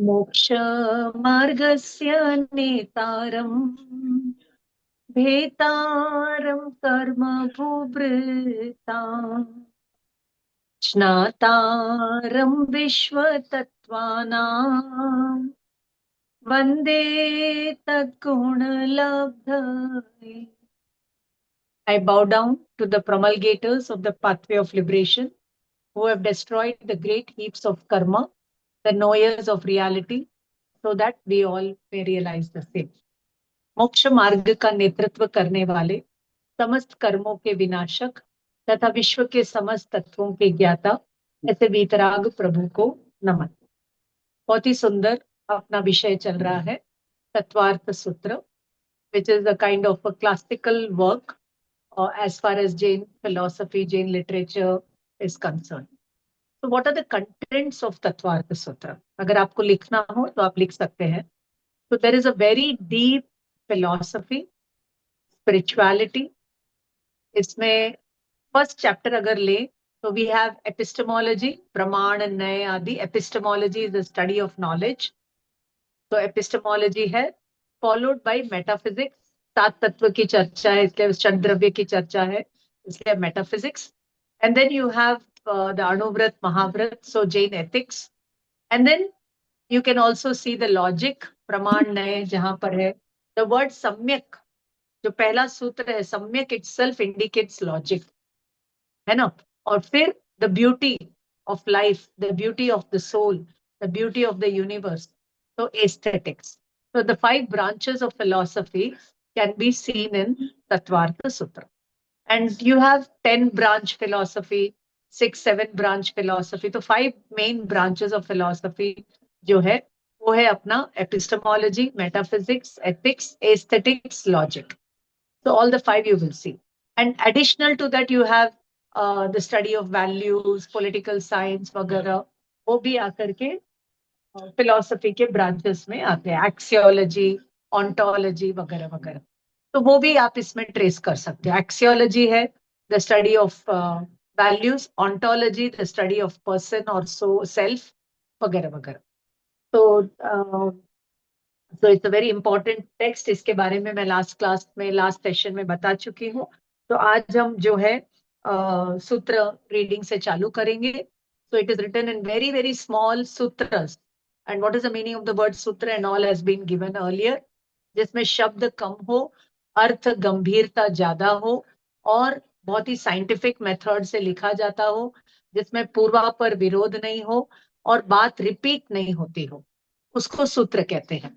मोक्षमार्गस्य नेतारम् भेतारं कर्म भूभृताम् ज्ञातारं विश्वतत्त्वानां वन्दे तद्गुणलब्धये. I bow down to the promulgators of the pathway of liberation who have destroyed the great heaps of karma, the knowers of reality, so that we all may realize the same. मोक्ष मार्ग का नेतृत्व करने वाले समस्त कर्मों के विनाशक तथा विश्व के समस्त तत्वों के ज्ञाता ऐसे वीतराग प्रभु को नमन। बहुत ही सुंदर अपना विषय चल रहा है तत्वार्थ सूत्र, which is a kind of a classical work as far as Jain philosophy, Jain literature is concerned. So what are the contents of Tattvartha Sutra? अगर आपको लिखना हो तो आप लिख सकते हैं. So there is a very deep philosophy, spirituality. इसमें first chapter अगर ले तो we have epistemology, प्रमाण, न्याय आदि. Epistemology is the study of knowledge. तो epistemology है, followed by metaphysics. सात तत्व की चर्चा है इसलिए षड्द्रव्य की चर्चा है इसलिए metaphysics. And then you have the Anuvrat, Mahavrat, so Jain ethics. And then you can also see the logic, praman naya जहां पर है. The word सम्यक, जो पहला सूत्र है सम्यक itself indicates logic, है ना. और फिर the beauty of life, the beauty of the soul, the beauty of the universe, so aesthetics. So the 5 branches of philosophy can be seen in Tattvartha Sutra. And you have 10 branch philosophy, 6, 7 branch philosophy. तो 5 main branches of philosophy जो है वो है अपना epistemology, metaphysics, ethics, aesthetics, logic. So all the 5 you will see. And additional to that you have the study of values, political science वगैरह, वो भी आकर के philosophy के branches में आते हैं, axiology, ontology वगैरह वगैरह. तो वो भी आप इसमें ट्रेस कर सकते हो. एक्सियोलॉजी है the study of values, ontology the study of person और सो सेल्फ वगैरह वगैरह. तो it's a very important text. इसके बारे में मैं लास्ट क्लास में लास्ट सेशन में बता चुकी हूँ. तो आज हम जो है सूत्र रीडिंग से चालू करेंगे. So it is written in very very small sutras. And what is the meaning of the word sutra and all has been given earlier. जिसमें शब्द कम हो, अर्थ गंभीरता ज्यादा हो और बहुत ही साइंटिफिक मेथड से लिखा जाता हो, जिसमें पूर्वापर विरोध नहीं हो और बात रिपीट नहीं होती हो, उसको सूत्र कहते हैं.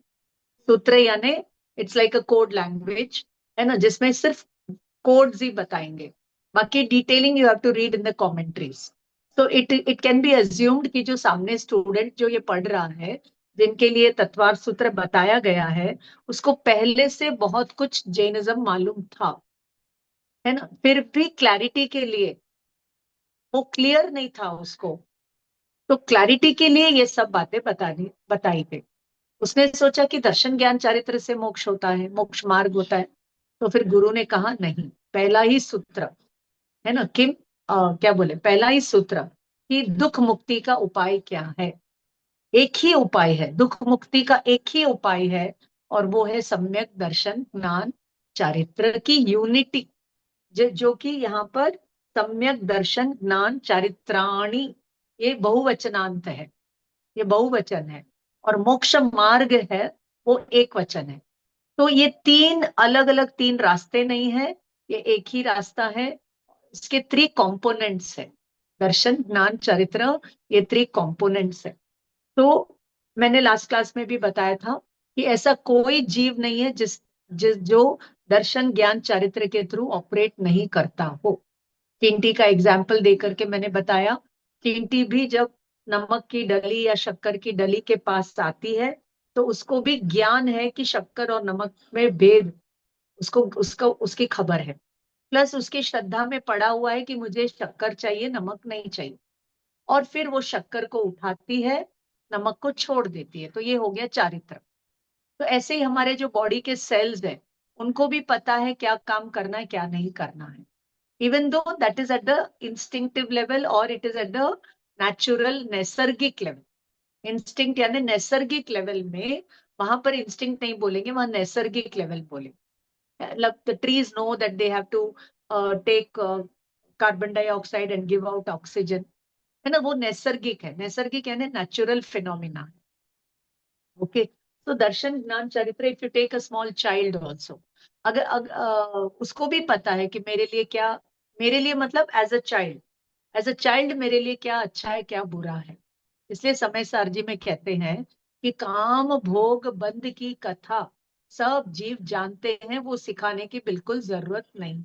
सूत्र यानी it's like a code language, है ना, जिसमें सिर्फ कोड्स ही बताएंगे, बाकी detailing you have to read in the commentaries. So it can be assumed कि जो सामने स्टूडेंट जो ये पढ़ रहा है, जिनके लिए तत्वार्थ सूत्र बताया गया है, उसको पहले से बहुत कुछ जैनिज्म मालूम था, है ना. फिर भी क्लैरिटी के लिए वो क्लियर नहीं था उसको, तो क्लैरिटी के लिए ये सब बातें बताई गई. उसने सोचा कि दर्शन ज्ञान चारित्र से मोक्ष होता है, मोक्ष मार्ग होता है. तो फिर गुरु ने कहा नहीं, पहला ही सूत्र है ना, क्या बोले, पहला ही सूत्र कि दुख मुक्ति का उपाय क्या है. एक ही उपाय है, दुख मुक्ति का एक ही उपाय है, और वो है सम्यक दर्शन ज्ञान चारित्र की यूनिटी. जो कि यहाँ पर सम्यक दर्शन ज्ञान चारित्राणी, ये बहुवचनांत है, ये बहुवचन है. और मोक्ष मार्ग है वो एक वचन है. तो ये 3 अलग अलग 3 रास्ते नहीं है, ये एक ही रास्ता है. इसके 3 कंपोनेंट्स है, दर्शन ज्ञान चरित्र, ये 3 कंपोनेंट्स है. तो मैंने लास्ट क्लास में भी बताया था कि ऐसा कोई जीव नहीं है जो दर्शन ज्ञान चरित्र के थ्रू ऑपरेट नहीं करता हो. चींटी का एग्जाम्पल देकर के मैंने बताया, चींटी भी जब नमक की डली या शक्कर की डली के पास आती है तो उसको भी ज्ञान है कि शक्कर और नमक में भेद, उसकी खबर है. प्लस उसकी श्रद्धा में पड़ा हुआ है कि मुझे शक्कर चाहिए, नमक नहीं चाहिए. और फिर वो शक्कर को उठाती है, नमक को छोड़ देती है. तो ये हो गया चारित्र. तो ऐसे ही हमारे जो बॉडी के सेल्स हैं, उनको भी पता है क्या काम करना है क्या नहीं करना है, even though that is at the instinctive level or it is at the natural नैसर्गिक level. इंस्टिंक्ट यानी नैसर्गिक लेवल में, वहां पर इंस्टिंक्ट नहीं बोलेंगे, वहां नैसर्गिक लेवल बोलेंगे। मतलब the trees know that they have to take carbon dioxide and give out oxygen, है ना, वो नैसर्गिक है। नैसर्गिक यानी नेचुरल फिनोमिना। ओके, तो दर्शन ज्ञान चरित्र, if you take a small child also, उसको भी पता है कि मेरे लिए क्या, मेरे लिए मतलब एज अ चाइल्ड मेरे लिए क्या अच्छा है क्या बुरा है। इसलिए समय सार जी में कहते हैं कि काम भोग बंध की कथा सब जीव जानते हैं, वो सिखाने की बिल्कुल जरूरत नहीं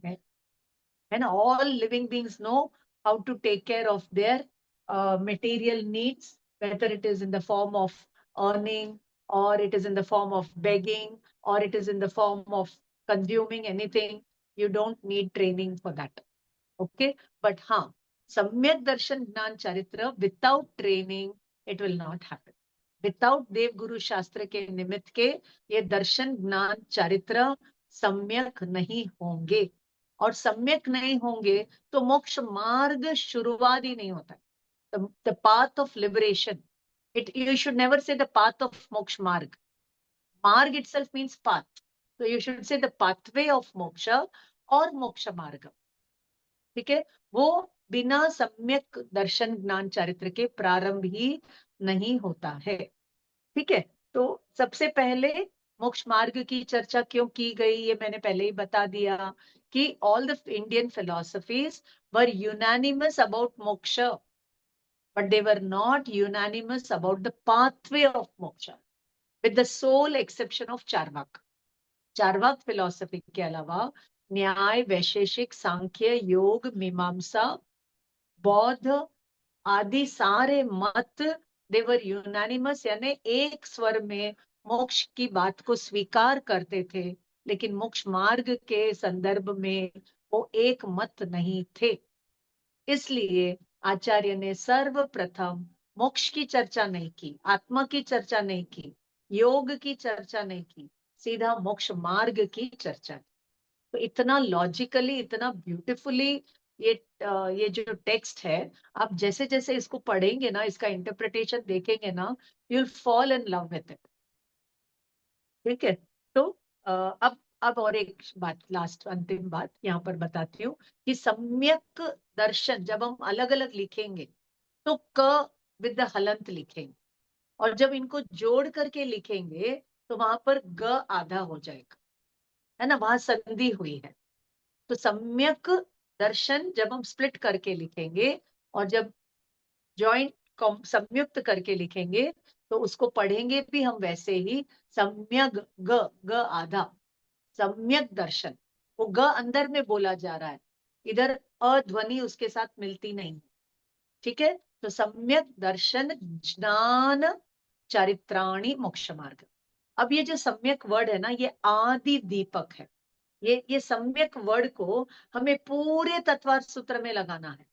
है ना। All living beings know how to take care of their material needs, whether it is in the form of earning, or it is in the form of begging, or it is in the form of consuming anything. You don't need training for that. Okay, but हाँ, सम्यक दर्शन ज्ञान चरित्र without training it will not happen. Without देव गुरु शास्त्र के निमित्त के ये दर्शन ज्ञान चरित्र सम्यक नहीं होंगे। और सम्यक नहीं होंगे तो मोक्ष मार्ग शुरुआत ही नहीं होता। the path of liberation, it, you should never say the path of moksha marg. Marg itself means path, so you should say the pathway of moksha or moksha marg। ठीक है, वो बिना सम्यक दर्शन ज्ञान चरित्र के प्रारंभ ही नहीं होता है। ठीक है, तो सबसे पहले मोक्ष मार्ग की चर्चा क्यों की गई ये मैंने पहले ही बता दिया कि all the Indian philosophies were unanimous about मोक्ष, but they were not unanimous about the pathway of moksha, with the sole exception of Charvaka. Charvaka philosophy के अलावा न्याय, वैशेषिक, सांख्य, योग, मीमांसा, बौद्ध आदि सारे मत देवर यूनानिमस, यानी एक स्वर में मोक्ष की बात को स्वीकार करते थे, लेकिन मोक्ष मार्ग के संदर्भ में वो एक मत नहीं थे। इसलिए आचार्य ने सर्वप्रथम मोक्ष की चर्चा नहीं की, आत्मा की चर्चा नहीं की, योग की चर्चा नहीं की, सीधा मोक्ष मार्ग की चर्चा की। तो इतना लॉजिकली, इतना ब्यूटिफुली ये ये जो टेक्स्ट है, आप जैसे जैसे इसको पढ़ेंगे ना, इसका इंटरप्रिटेशन देखेंगे ना, you will fall in love with it. ठीक है, तो अब और एक बात, लास्ट अंतिम बात यहाँ पर बताती हूँ कि सम्यक दर्शन जब हम अलग अलग लिखेंगे तो क विद द हलंत लिखेंगे, और जब इनको जोड़ करके लिखेंगे तो वहां पर ग आधा हो जाएगा, है ना, वहां संधि हुई है। तो सम्यक दर्शन जब हम स्प्लिट करके लिखेंगे और जब जॉइंट संयुक्त करके लिखेंगे तो उसको पढ़ेंगे भी हम वैसे ही, सम्यक ग, ग आधा, सम्यक दर्शन, वो ग अंदर में बोला जा रहा है, इधर अध्वनि उसके साथ मिलती नहीं। ठीक है, तो सम्यक दर्शन ज्ञान चारित्राणी मोक्ष मार्ग। अब ये जो सम्यक वर्ड है ना, ये आदि दीपक है। ये सम्यक वर्ड को हमें पूरे तत्वार्थ सूत्र में लगाना है।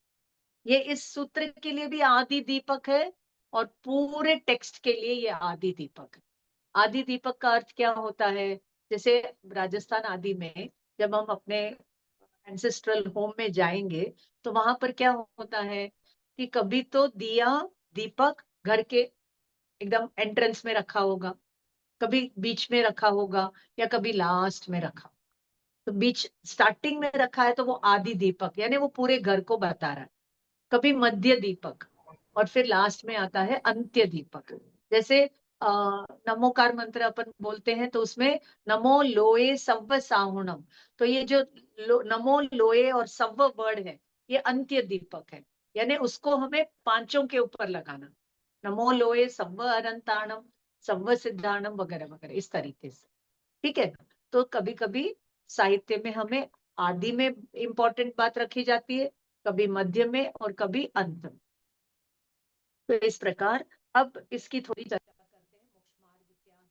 ये इस सूत्र के लिए भी आदि दीपक है और पूरे टेक्स्ट के लिए ये आदि दीपक है। आदि दीपक का अर्थ क्या होता है? जैसे राजस्थान आदि में जब हम अपने एंसेस्ट्रल होम में जाएंगे तो वहां पर क्या होता है कि कभी तो दिया, दीपक घर के एकदम एंट्रेंस में रखा होगा, कभी बीच में रखा होगा, या कभी लास्ट में रखा। तो बीच स्टार्टिंग में रखा है तो वो आदि दीपक यानी वो पूरे घर को बता रहा है। कभी मध्य दीपक, और फिर लास्ट में आता है अंत्य दीपक। जैसे नमोकार मंत्र अपन बोलते हैं तो उसमें नमो लोए सव्व साहुणम, तो ये जो नमो लोए और सव्व वर्ड है ये अंत्य दीपक है, यानी उसको हमें पांचों के ऊपर लगाना। नमो लोए सव्व अनंताणम, सव्व सिद्धाणम वगैरह वगैरह इस तरीके से। ठीक है, तो कभी कभी साहित्य में हमें आदि में इंपॉर्टेंट बात रखी जाती है, कभी मध्य में और कभी अंत में। तो इस प्रकार अब इसकी थोड़ी चर्चा करते हैं, मोक्ष मार्ग क्या है।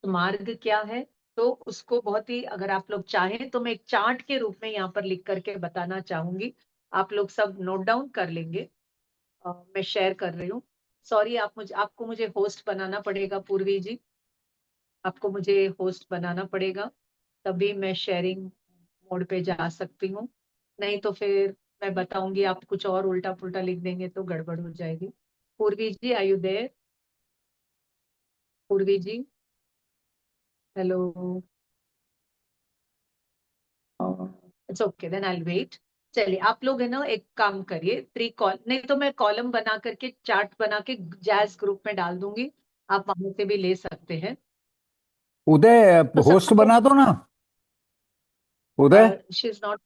तो मार्ग क्या है, तो उसको बहुत ही, अगर आप लोग चाहें तो मैं एक चार्ट के रूप में यहाँ पर लिख करके बताना चाहूंगी, आप लोग सब नोट डाउन कर लेंगे। मैं शेयर कर रही हूँ। सॉरी, आपको मुझे होस्ट बनाना पड़ेगा पूर्वी जी, आपको मुझे होस्ट बनाना पड़ेगा, तभी मैं शेयरिंग मोड पे जा सकती हूँ। नहीं तो फिर मैं बताऊंगी, आप कुछ और उल्टा पुल्टा लिख देंगे तो गड़बड़ हो जाएगी। पूर्वी जी, are you there? Purvi ji, hello. It's okay, then I will wait. चलिए, आप लोग है ना, एक काम करिए, थ्री कॉल नहीं तो मैं कॉलम बना करके चार्ट बना के जैज ग्रुप में डाल दूंगी, आप वहां से भी ले सकते हैं। उदय तो होस्ट सबको, बना दो ना। उदय शी इज नॉट।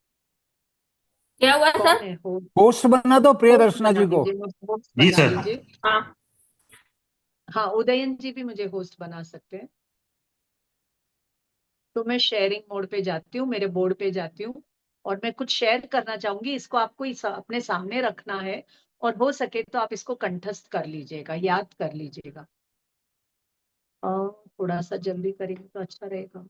क्या हुआ कौन सर? है होस्ट? होस्ट बना दो होस्ट प्रियदर्शना बना जी को। दीजिए, होस्ट जी बना सर। दीजिए। हाँ। हाँ, उदयन जी भी मुझे होस्ट बना सकते हैं। तो मैं शेयरिंग मोड पे जाती हूँ, मेरे बोर्ड पे जाती हूँ, और मैं कुछ शेयर करना चाहूंगी, इसको आपको अपने सामने रखना है, और हो सके तो आप इसको कंठस्थ कर लीजिएगा, याद कर लीजिएगा। थोड़ा सा जल्दी करेंगे तो अच्छा रहेगा।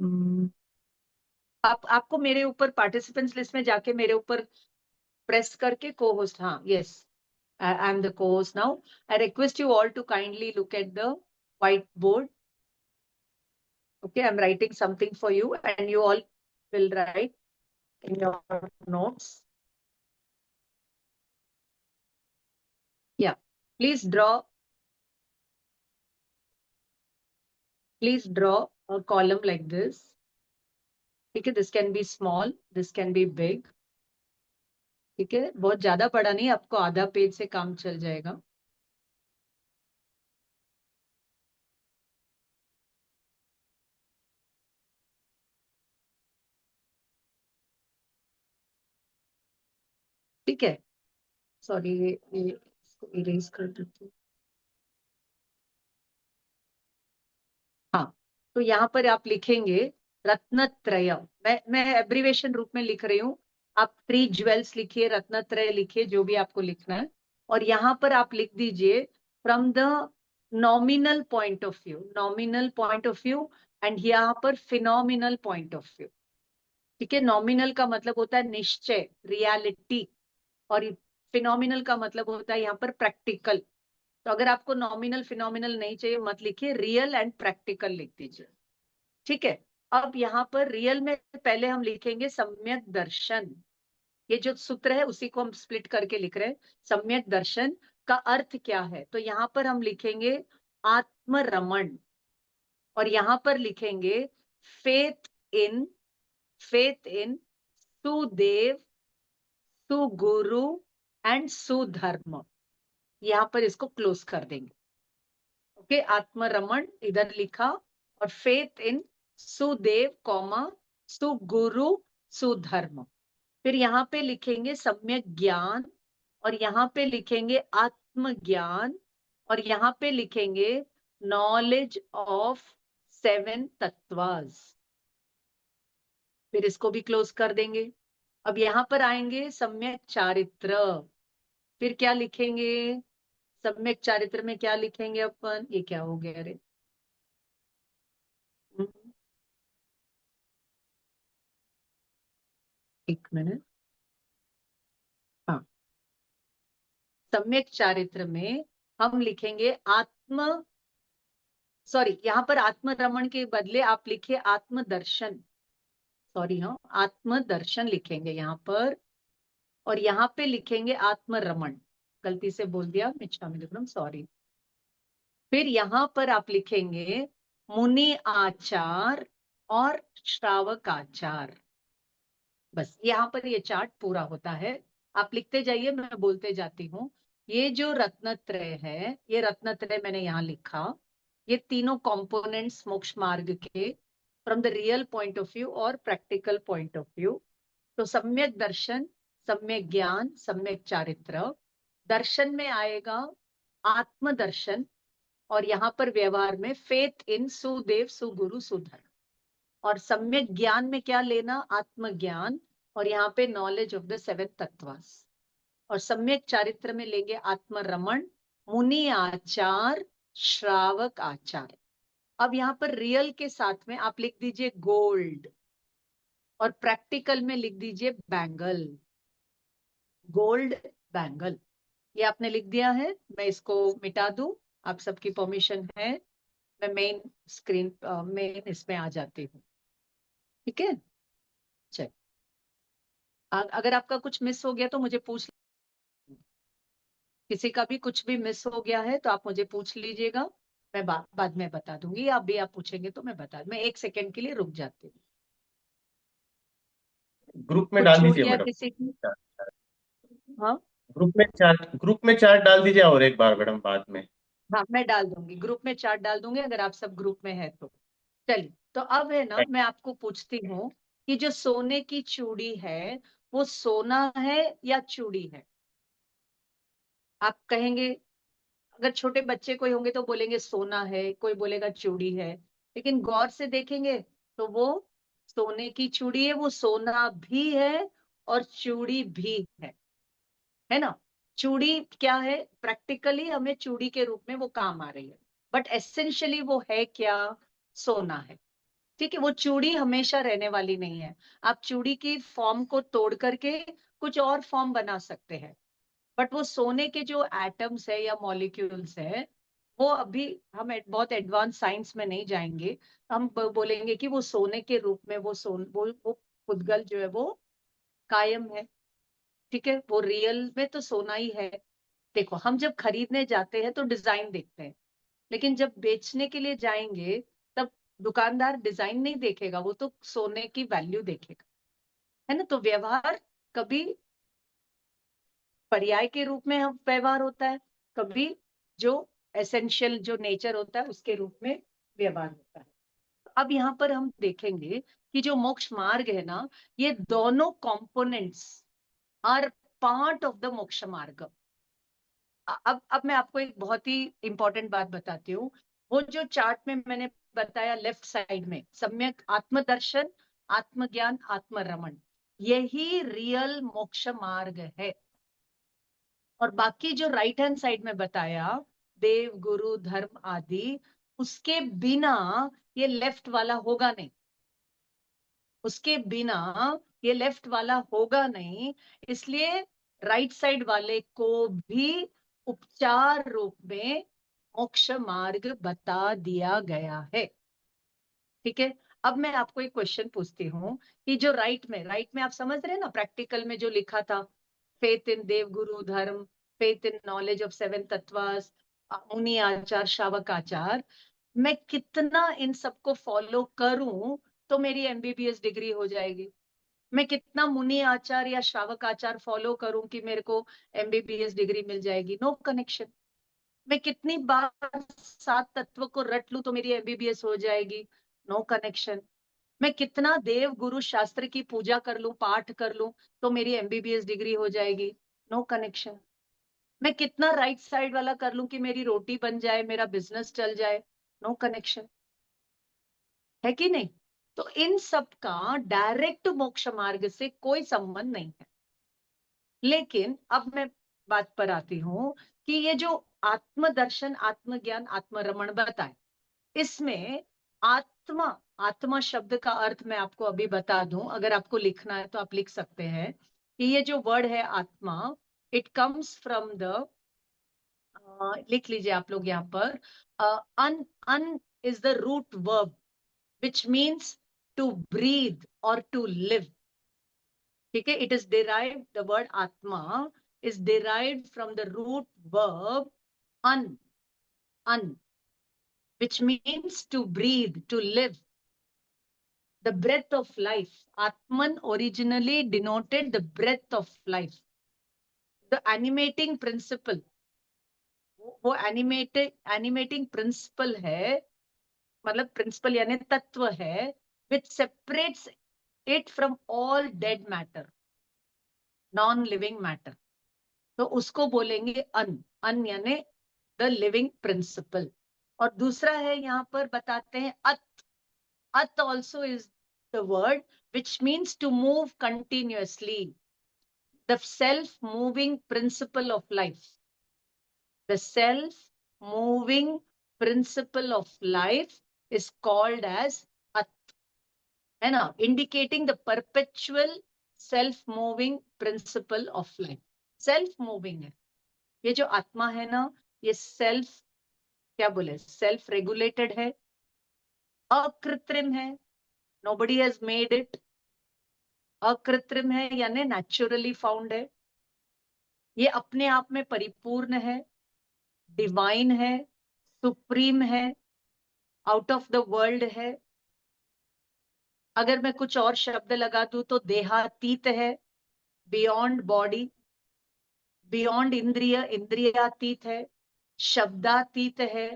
हम्म, आपको मेरे ऊपर पार्टिसिपेंट्स लिस्ट में जाके मेरे ऊपर प्रेस करके को होस्ट, हाँ, yes, I am the co host now. I request you all to kindly look at the white board. Okay, I'm writing something for you, and you all will write in your notes. Yeah, please draw. Please draw a column like this. ठीक है, this can be small, this can be big. ठीक है, बहुत ज्यादा बड़ा नहीं, आपको आधा पेज से काम चल जाएगा. ठीक है, सॉरी, ये इसको इरेज कर देती हूँ. हाँ, तो यहाँ पर आप लिखेंगे रत्नत्रय. मैं एब्रीवेशन रूप में लिख रही हूँ. आप 3 ज्वेल्स लिखिए, रत्नत्रय लिखिए, जो भी आपको लिखना है. और यहाँ पर आप लिख दीजिए from the nominal point of view, nominal point of view, and यहाँ पर फिनोमिनल पॉइंट ऑफ व्यू. ठीक है, नॉमिनल का मतलब होता है निश्चय, रियलिटी, और फिनोमिनल का मतलब होता है यहाँ पर प्रैक्टिकल. तो अगर आपको नॉमिनल फिनोमिनल नहीं चाहिए, मत लिखिए, रियल एंड प्रैक्टिकल लिख दीजिए. ठीक है, अब यहाँ पर रियल में पहले हम लिखेंगे सम्यक दर्शन. ये जो सूत्र है उसी को हम स्प्लिट करके लिख रहे हैं. सम्यक दर्शन का अर्थ क्या है, तो यहाँ पर हम लिखेंगे आत्मरमण, और यहाँ पर लिखेंगे फेथ इन, फेथ इन सुदेव, सुगुरु एंड सुधर्म. यहाँ पर इसको क्लोज कर देंगे. ओके, आत्मरमण इधर लिखा, और faith in Sudev comma सुगुरु Sudharma. फिर यहाँ पे लिखेंगे सम्यक ज्ञान, और यहाँ पे लिखेंगे आत्मज्ञान, और यहाँ पे लिखेंगे नॉलेज ऑफ 7 तत्वास. फिर इसको भी क्लोज कर देंगे. अब यहाँ पर आएंगे सम्यक चारित्र. फिर क्या लिखेंगे, सम्यक चारित्र में क्या लिखेंगे अपन, ये क्या हो गया रे. हम्म, एक मिनट. हाँ, सम्यक चारित्र में हम लिखेंगे आत्म, सॉरी, यहाँ पर आत्मरमण के बदले आप लिखिए आत्मदर्शन. सॉरी, हाँ, आत्मदर्शन लिखेंगे यहाँ पर, और यहाँ पे लिखेंगे आत्मरमण. गलती से बोल दिया, मिच्छामिदुक्कड़म, सॉरी. फिर यहाँ पर आप लिखेंगे मुनि आचार और श्रावक आचार. बस यहाँ पर ये चार्ट पूरा होता है. आप लिखते जाइए, मैं बोलते जाती हूँ. ये जो रत्नत्रय है, ये रत्नत्रय मैंने यहाँ लिखा. ये तीनों कंपोनेंट्स मोक्ष मार्ग के, from the real point of view और प्रैक्टिकल पॉइंट ऑफ व्यू. तो सम्यक दर्शन, सम्यक ज्ञान, सम्यक चारित्र. दर्शन में आएगा आत्मदर्शन, और यहाँ पर व्यवहार में फेथ इन सुदेव सुगुरु सुधर्म. और सम्यक ज्ञान में क्या लेना, आत्मज्ञान, और यहाँ पे नॉलेज ऑफ द 7 तत्वास. और सम्यक चारित्र में लेंगे आत्मरमण, मुनि आचार, श्रावक आचार. अब यहाँ पर रियल के साथ में आप लिख दीजिए गोल्ड, और प्रैक्टिकल में लिख दीजिए बैंगल, गोल्ड बैंगल. ये आपने लिख दिया है, मैं इसको मिटा दूं, आप सबकी परमिशन है. मैं मेन स्क्रीन, मेन इसमें आ जाती हूँ. ठीक है, चल. अगर आपका कुछ मिस हो गया तो मुझे पूछ, किसी का भी कुछ भी मिस हो गया है तो आप मुझे पूछ लीजिएगा, मैं बाद में बता दूंगी। आप भी आप पूछेंगे तो मैं 1 सेकंड के लिए रुक जाती हूँ। ग्रुप में कुछ डाल छूट दीजिए गया मैडम। किसी की? हाँ ग्रुप में चार्ट डाल दीजिए और एक बार मैडम बाद में। हाँ, मैं डाल दूंगी, ग्रुप में चार्ट डाल दूंगी अगर आप सब ग्रुप में है तो। चलिए, तो अब है ना, मैं आपको पूछती हूँ कि जो सोने की चूड़ी है वो सोना है या चूड़ी है? आप कहेंगे, अगर छोटे बच्चे कोई होंगे तो बोलेंगे सोना है, कोई बोलेगा चूड़ी है, लेकिन गौर से देखेंगे तो वो सोने की चूड़ी है, वो सोना भी है और चूड़ी भी है ना। चूड़ी क्या है? प्रैक्टिकली हमें चूड़ी के रूप में वो काम आ रही है, बट एसेंशियली वो है क्या? सोना है। ठीक है, वो चूड़ी हमेशा रहने वाली नहीं है। आप चूड़ी की फॉर्म को तोड़ करके कुछ और फॉर्म बना सकते हैं, बट वो सोने के जो एटम्स है या मॉलिक्यूल्स है, वो अभी हम बहुत एडवांस साइंस में नहीं जाएंगे। हम बोलेंगे कि वो सोने के रूप में वो पुद्गल जो है वो कायम है। ठीक है, वो रियल में तो सोना ही है। देखो, हम जब खरीदने जाते हैं तो डिजाइन देखते हैं, लेकिन जब बेचने के लिए जाएंगे तब दुकानदार डिजाइन नहीं देखेगा, वो तो सोने की वैल्यू देखेगा, है ना। तो व्यवहार कभी पर्याय के रूप में हम व्यवहार होता है, कभी जो एसेंशियल जो नेचर होता है उसके रूप में व्यवहार होता है। अब यहाँ पर हम देखेंगे कि जो मोक्ष मार्ग है ना, ये दोनों components are part of the moksha marg. अब मैं आपको एक बहुत ही इंपॉर्टेंट बात बताती हूँ। वो जो चार्ट में मैंने बताया लेफ्ट साइड में, सम्यक आत्मदर्शन, आत्मज्ञान, आत्मरमण, यही रियल मोक्ष मार्ग है। और बाकी जो राइट हैंड साइड में बताया, देव गुरु धर्म आदि, उसके बिना ये लेफ्ट वाला होगा नहीं, उसके बिना ये लेफ्ट वाला होगा नहीं। इसलिए राइट साइड वाले को भी उपचार रूप में मोक्ष मार्ग बता दिया गया है। ठीक है, अब मैं आपको एक क्वेश्चन पूछती हूँ कि जो राइट में आप समझ रहे हैं ना, प्रैक्टिकल में जो लिखा था, फेथ इन देव गुरु धर्म, फेथ इन नॉलेज ऑफ 7 तत्वास, मुनि आचार, शावक आचार, मैं कितना इन सबको फॉलो करूं तो मेरी एमबीबीएस डिग्री हो जाएगी? मैं कितना मुनि आचार या श्रावक आचार फॉलो करूं कि मेरे को एमबीबीएस डिग्री मिल जाएगी? No connection. मैं कितनी बार 7 तत्व को रट लूं तो मेरी एमबीबीएस हो जाएगी? No connection. मैं कितना देव गुरु शास्त्र की पूजा कर लूं, पाठ कर लूं तो मेरी एमबीबीएस डिग्री हो जाएगी? No connection. मैं कितना राइट साइड वाला कर लूं कि मेरी रोटी बन जाए, मेरा बिजनेस चल जाए? नो कनेक्शन, है कि नहीं? तो इन सब का डायरेक्ट मोक्ष मार्ग से कोई संबंध नहीं है। लेकिन अब मैं बात पर आती हूँ कि ये जो आत्मदर्शन, आत्मज्ञान, आत्मरमण बताए, इसमें आत्मा, आत्मा शब्द का अर्थ मैं आपको अभी बता दूं, अगर आपको लिखना है तो आप लिख सकते हैं कि ये जो वर्ड है आत्मा, इट कम्स फ्रॉम द, लिख लीजिए आप लोग यहाँ पर, अन अन is the root verb which means to breathe or to live. ठीक है, it is derived, the word atma is derived from the root verb an, an, which means to breathe, to live, the breath of life. Atman originally denoted the breath of life, the animating principle. वो animating principal है, मतलब principal यानी तत्व है, which separates it from all dead matter, non living matter. तो उसको बोलेंगे अन, अन यानी द लिविंग प्रिंसिपल। और दूसरा है, यहाँ पर बताते हैं अत, अत also is the word which means to move continuously, the self moving principle of life, the self moving principle of life is called as अत, है ना, indicating the perpetual self moving principle of life. Self moving है ये जो आत्मा है ना, ये सेल्फ, क्या बोले, सेल्फ रेगुलेटेड है, अकृत्रिम है, नोबडी हैज मेड इट, अकृत्रिम है यानी नेचुरली फाउंड है, ये अपने आप में परिपूर्ण है, डिवाइन है, सुप्रीम है, आउट ऑफ द वर्ल्ड है। अगर मैं कुछ और शब्द लगा दूं तो देहातीत है, बियॉन्ड बॉडी, बियॉन्ड इंद्रिय, इंद्रियातीत है, शब्दातीत है,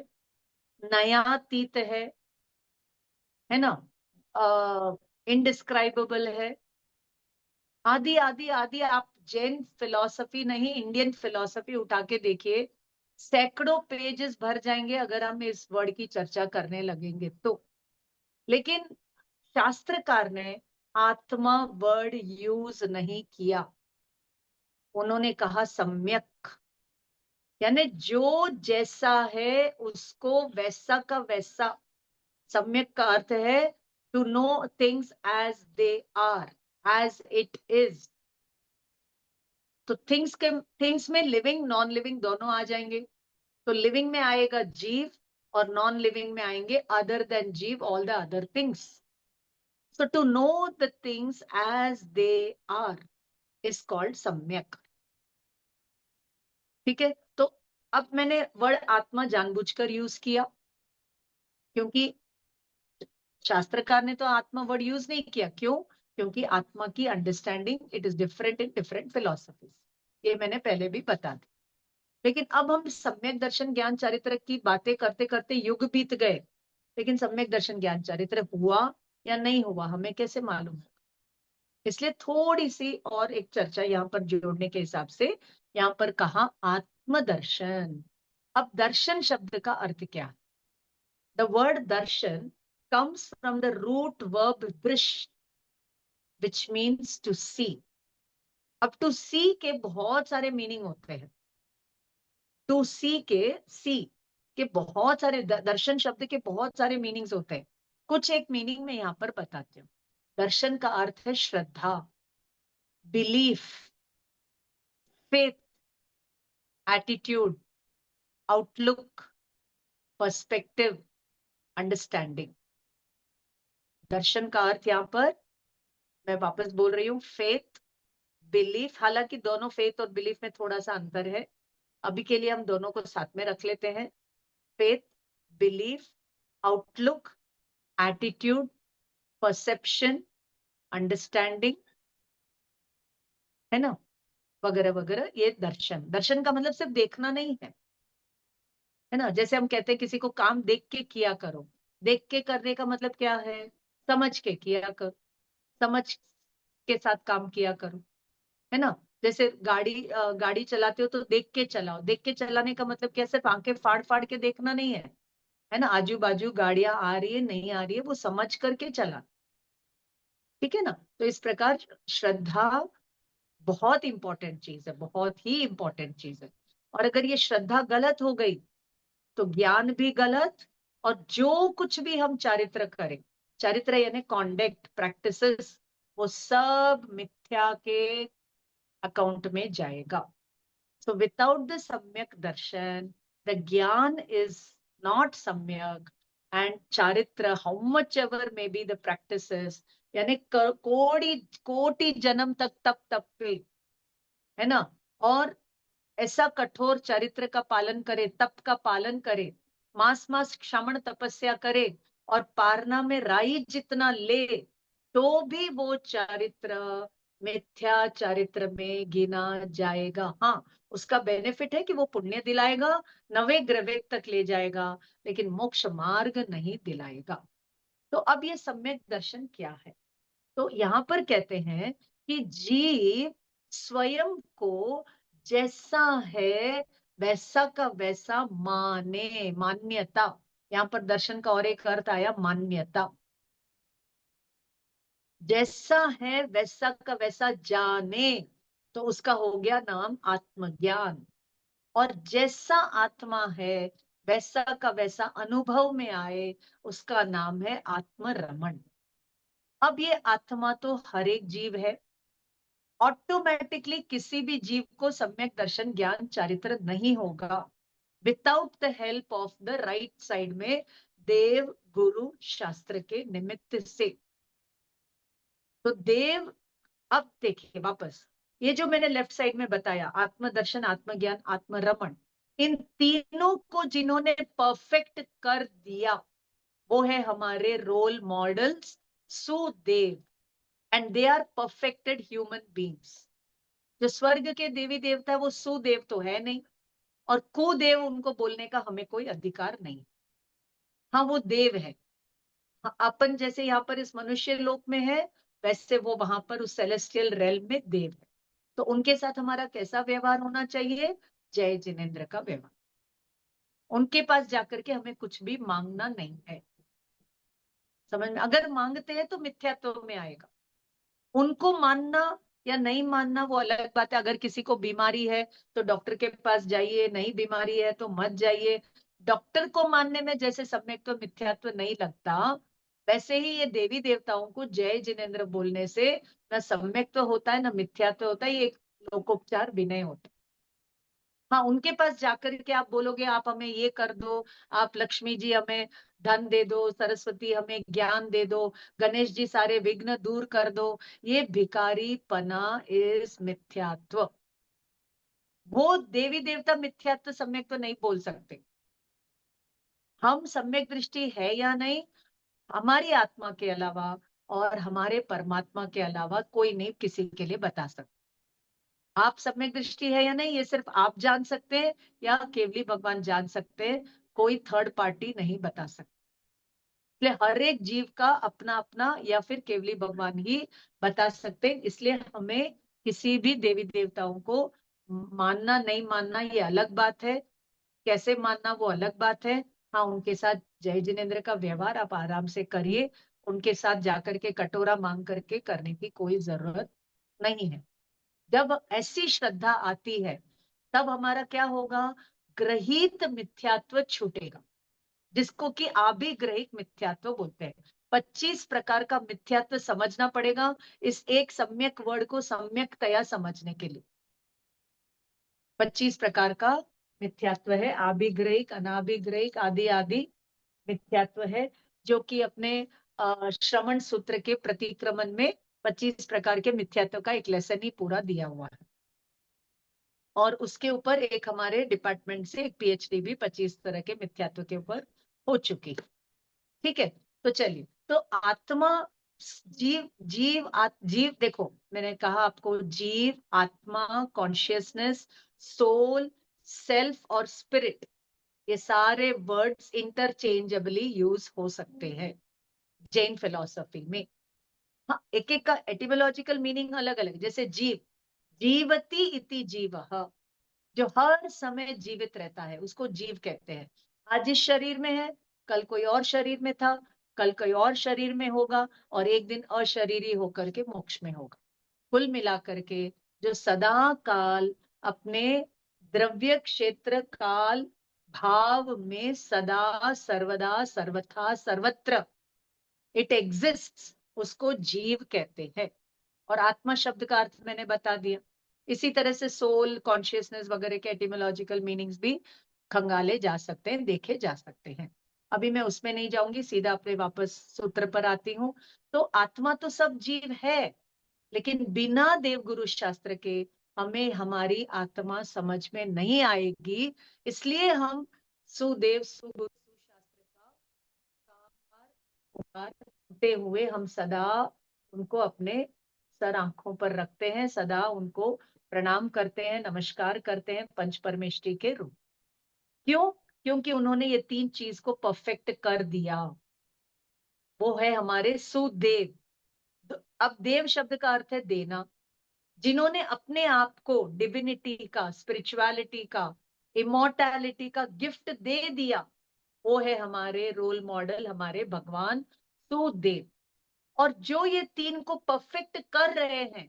नयातीत है ना, इनडिस्क्राइबेबल है, आदि आदि आदि। आप जैन फिलॉसफी नहीं, इंडियन फिलॉसफी उठा के देखिए, सैकड़ों पेजेस भर जाएंगे अगर हम इस वर्ड की चर्चा करने लगेंगे तो। लेकिन शास्त्रकार ने आत्मा वर्ड यूज नहीं किया, उन्होंने कहा सम्यक, यानी जो जैसा है उसको वैसा का वैसा। सम्यक का अर्थ है to know things as they are, as it is. तो थिंग्स में लिविंग नॉन लिविंग दोनों आ जाएंगे। तो लिविंग में आएगा जीव और नॉन लिविंग में आएंगे other than jeev, all the other things. So to know the things as they are is called samyak. ठीक है, तो अब मैंने वर्ड आत्मा जानबूझकर यूज किया, क्योंकि शास्त्रकार ने तो आत्मा वर्ड यूज नहीं किया। क्यों? क्योंकि आत्मा की understanding it is different in different philosophies, ये मैंने पहले भी बता दी। लेकिन अब हम सम्यक दर्शन ज्ञान चारित्र की बातें करते करते युग बीत गए, लेकिन सम्यक दर्शन ज्ञान चारित्र हुआ या नहीं हुआ हमें कैसे मालूम है? इसलिए थोड़ी सी और एक चर्चा यहाँ पर जोड़ने के हिसाब से यहाँ पर कहा आत्मदर्शन। अब दर्शन शब्द का अर्थ क्या है? The word Darshan comes from the root verb drish, which means to see. अब टू सी के बहुत सारे मीनिंग होते हैं। टू सी के बहुत सारे, दर्शन शब्द के बहुत सारे मीनिंग्स होते हैं। कुछ एक मीनिंग में यहां पर बताती हूँ। दर्शन का अर्थ है श्रद्धा, belief, faith, attitude, outlook, perspective, understanding. दर्शन का अर्थ यहां पर मैं वापस बोल रही हूँ, फेथ, बिलीफ। हालांकि दोनों फेथ और बिलीफ में थोड़ा सा अंतर है, अभी के लिए हम दोनों को साथ में रख लेते हैं। Faith, belief, outlook, attitude, perception, understanding, है ना, वगैरह वगैरह। ये दर्शन। दर्शन का मतलब सिर्फ देखना नहीं है ना। जैसे हम कहते हैं किसी को काम देख के किया करो, देख के करने का मतलब क्या है? समझ के किया करो, समझ के साथ काम किया करो, है ना। जैसे गाड़ी चलाते हो तो देख के चलाओ। देख के चलाने का मतलब क्या? सिर्फ आंखें फाड़ फाड़ के देखना नहीं है ना। आजू बाजू गाड़ियां आ रही है नहीं आ रही है वो समझ करके चला। ठीक है ना। तो इस प्रकार श्रद्धा बहुत इंपॉर्टेंट चीज है, बहुत ही इंपॉर्टेंट चीज है। और अगर ये श्रद्धा गलत हो गई तो ज्ञान भी गलत, और जो कुछ भी हम चारित्र करें, चारित्र यानी कॉन्डक्ट प्रैक्टिसेस, वो सब मिथ्या के अकाउंट में जाएगा। So without the Samyak Darshan, the Gyan is not Samyak, and Charitra, how much ever may be the practices, यानी कोटि कोटि जन्म तक तप तप पे, है ना, और ऐसा कठोर चरित्र का पालन करे, तप का पालन करे, मास मास क्षमण तपस्या करे, और पारना में राई जितना ले, तो भी वो चारित्र मिथ्या चारित्र में गिना जाएगा। हाँ, उसका बेनिफिट है कि वो पुण्य दिलाएगा, नवे ग्रह तक ले जाएगा, लेकिन मोक्ष मार्ग नहीं दिलाएगा। तो अब ये सम्यक दर्शन क्या है? तो यहां पर कहते हैं कि जीव स्वयं को जैसा है वैसा का वैसा माने, मान्यता। यहां पर दर्शन का और एक अर्थ आया मान्यता। जैसा है वैसा का वैसा जाने, तो उसका हो गया नाम आत्मज्ञान। और जैसा आत्मा है वैसा का वैसा अनुभव में आए, उसका नाम है आत्मरमण। अब ये आत्मा तो हर एक जीव है, ऑटोमेटिकली किसी भी जीव को सम्यक दर्शन ज्ञान चारित्र नहीं होगा without the help of the right side में देव गुरु शास्त्र के निमित्त से। तो देव अब देखिए वापस, ये जो मैंने लेफ्ट साइड में बताया, आत्मदर्शन, आत्मज्ञान, आत्मरमण, इन तीनों को जिन्होंने परफेक्ट कर दिया वो है हमारे role models sudev, and they are perfected human beings. जो स्वर्ग के देवी देवता है वो सुदेव तो है नहीं, और कुदेव उनको बोलने का हमें कोई अधिकार नहीं। हाँ वो देव है, हाँ, अपन जैसे यहाँ पर इस मनुष्य लोक में है वैसे वो वहां पर उस सेलेस्टियल रेल्म में देव है। तो उनके साथ हमारा कैसा व्यवहार होना चाहिए? जय जिनेन्द्र का व्यवहार। उनके पास जाकर के हमें कुछ भी मांगना नहीं है। समझ में? अगर मांगते हैं तो मिथ्यात्व में आएगा। उनको मानना या नहीं मानना वो अलग बात है। अगर किसी को बीमारी है तो डॉक्टर के पास जाइए, नहीं बीमारी है तो मत जाइए। डॉक्टर को मानने में जैसे सम्यक तो मिथ्यात्व नहीं लगता, वैसे ही ये देवी देवताओं को जय जिनेन्द्र बोलने से न सम्यक तो होता है, न मिथ्यात्व होता है, ये एक लोकोपचार विनय होता है। हाँ, उनके पास जाकर के आप बोलोगे आप हमें ये कर दो, आप लक्ष्मी जी हमें धन दे दो, सरस्वती हमें ज्ञान दे दो, गणेश जी सारे विघ्न दूर कर दो, ये भिखारी पना इस मिथ्यात्व। वो देवी देवता मिथ्यात्व सम्यक तो नहीं बोल सकते। हम सम्यक दृष्टि है या नहीं, हमारी आत्मा के अलावा और हमारे परमात्मा के अलावा कोई नहीं किसी के लिए बता सकता। आप सम्यक दृष्टि है या नहीं ये सिर्फ आप जान सकते हैं या केवली भगवान जान सकते हैं, कोई थर्ड पार्टी नहीं बता सकता। इसलिए हर एक जीव का अपना अपना या फिर केवली भगवान ही बता सकते हैं। इसलिए हमें किसी भी देवी देवताओं को मानना नहीं मानना ये अलग बात है, कैसे मानना वो अलग बात है। हाँ, उनके साथ जय जिनेन्द्र का व्यवहार आप आराम से करिए, उनके साथ जाकर के कटोरा मांग करके करने की कोई जरूरत नहीं है। जब ऐसी श्रद्धा आती है तब हमारा क्या होगा? ग्रहित मिथ्यात्व छूटेगा, जिसको कि आभिग्रहिक मिथ्यात्व बोलते हैं। 25 प्रकार का मिथ्यात्व समझना पड़ेगा इस एक सम्यक वर्ड को सम्यकतया समझने के लिए। 25 प्रकार का मिथ्यात्व है, आभिग्रहिक, अनाभिग्रहिक, आदि आदि मिथ्यात्व है, जो कि अपने श्रवण सूत्र के प्रतिक्रमण में 25 प्रकार के मिथ्यात्व का एक लेसन ही पूरा दिया हुआ है। और उसके ऊपर एक हमारे डिपार्टमेंट से एक पीएचडी भी 25 तरह के मिथ्यात्व के ऊपर हो चुकी। ठीक है, तो चलिए, तो आत्मा, जीव, जीव देखो मैंने कहा आपको, जीव, आत्मा, कॉन्शियसनेस, सोल, सेल्फ और स्पिरिट, ये सारे वर्ड्स इंटरचेंजेबली यूज हो सकते हैं जैन फिलॉसफी में। हाँ, एक एक का एटिमोलॉजिकल मीनिंग अलग अलग। जैसे जीव, जीवति इति जीवः, जो हर समय जीवित रहता है उसको जीव कहते हैं। आज इस शरीर में है, कल कोई और शरीर में था, कल कोई और शरीर में होगा, और एक दिन अशरीरी होकर के मोक्ष में होगा। कुल मिलाकर के जो सदा काल अपने द्रव्य क्षेत्र काल भाव में सदा सर्वदा सर्वथा सर्वत्र इट एग्जिस्ट्स, उसको जीव कहते हैं। और आत्मा शब्द का अर्थ मैंने बता दिया। इसी तरह से सोल, कॉन्शियसनेस वगैरह के एटिमोलॉजिकल मीनिंग्स भी खंगाले जा सकते हैं, देखे जा सकते हैं। अभी मैं उसमें नहीं जाऊंगी, सीधा अपने वापस सूत्र पर आती हूँ। तो आत्मा तो सब जीव है, लेकिन बिना देवगुरु शास्त्र के हमें हमारी आत्मा समझ में नहीं आएगी। इसलिए हम सुदेव, सुगुरु, सुशास्त्र का करते हुए हम सदा उनको अपने सर आंखों पर रखते हैं, सदा उनको प्रणाम करते हैं, नमस्कार करते हैं पंच परमेष्टि के रूप। क्यों? क्योंकि उन्होंने ये तीन चीज को परफेक्ट कर दिया। वो है हमारे सुदेव। अब देव शब्द का अर्थ है देना। जिन्होंने अपने आप को डिविनिटी का, स्पिरिचुअलिटी का, इमोर्टैलिटी का गिफ्ट दे दिया, वो है हमारे रोल मॉडल, हमारे भगवान सुदेव। और जो ये तीन को परफेक्ट कर रहे हैं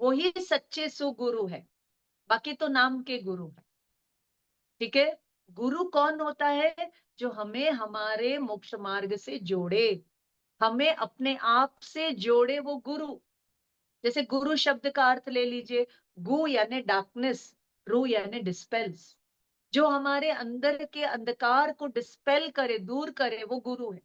वही सच्चे सुगुरु है, बाकी तो नाम के गुरु है। ठीक है, गुरु कौन होता है? जो हमें हमारे मोक्ष मार्ग से जोड़े, हमें अपने आप से जोड़े, वो गुरु। जैसे गुरु शब्द का अर्थ ले लीजिए, गु यानी डार्कनेस, रु यानी डिस्पेल्स। जो हमारे अंदर के अंधकार को डिस्पेल करे, दूर करे, वो गुरु है।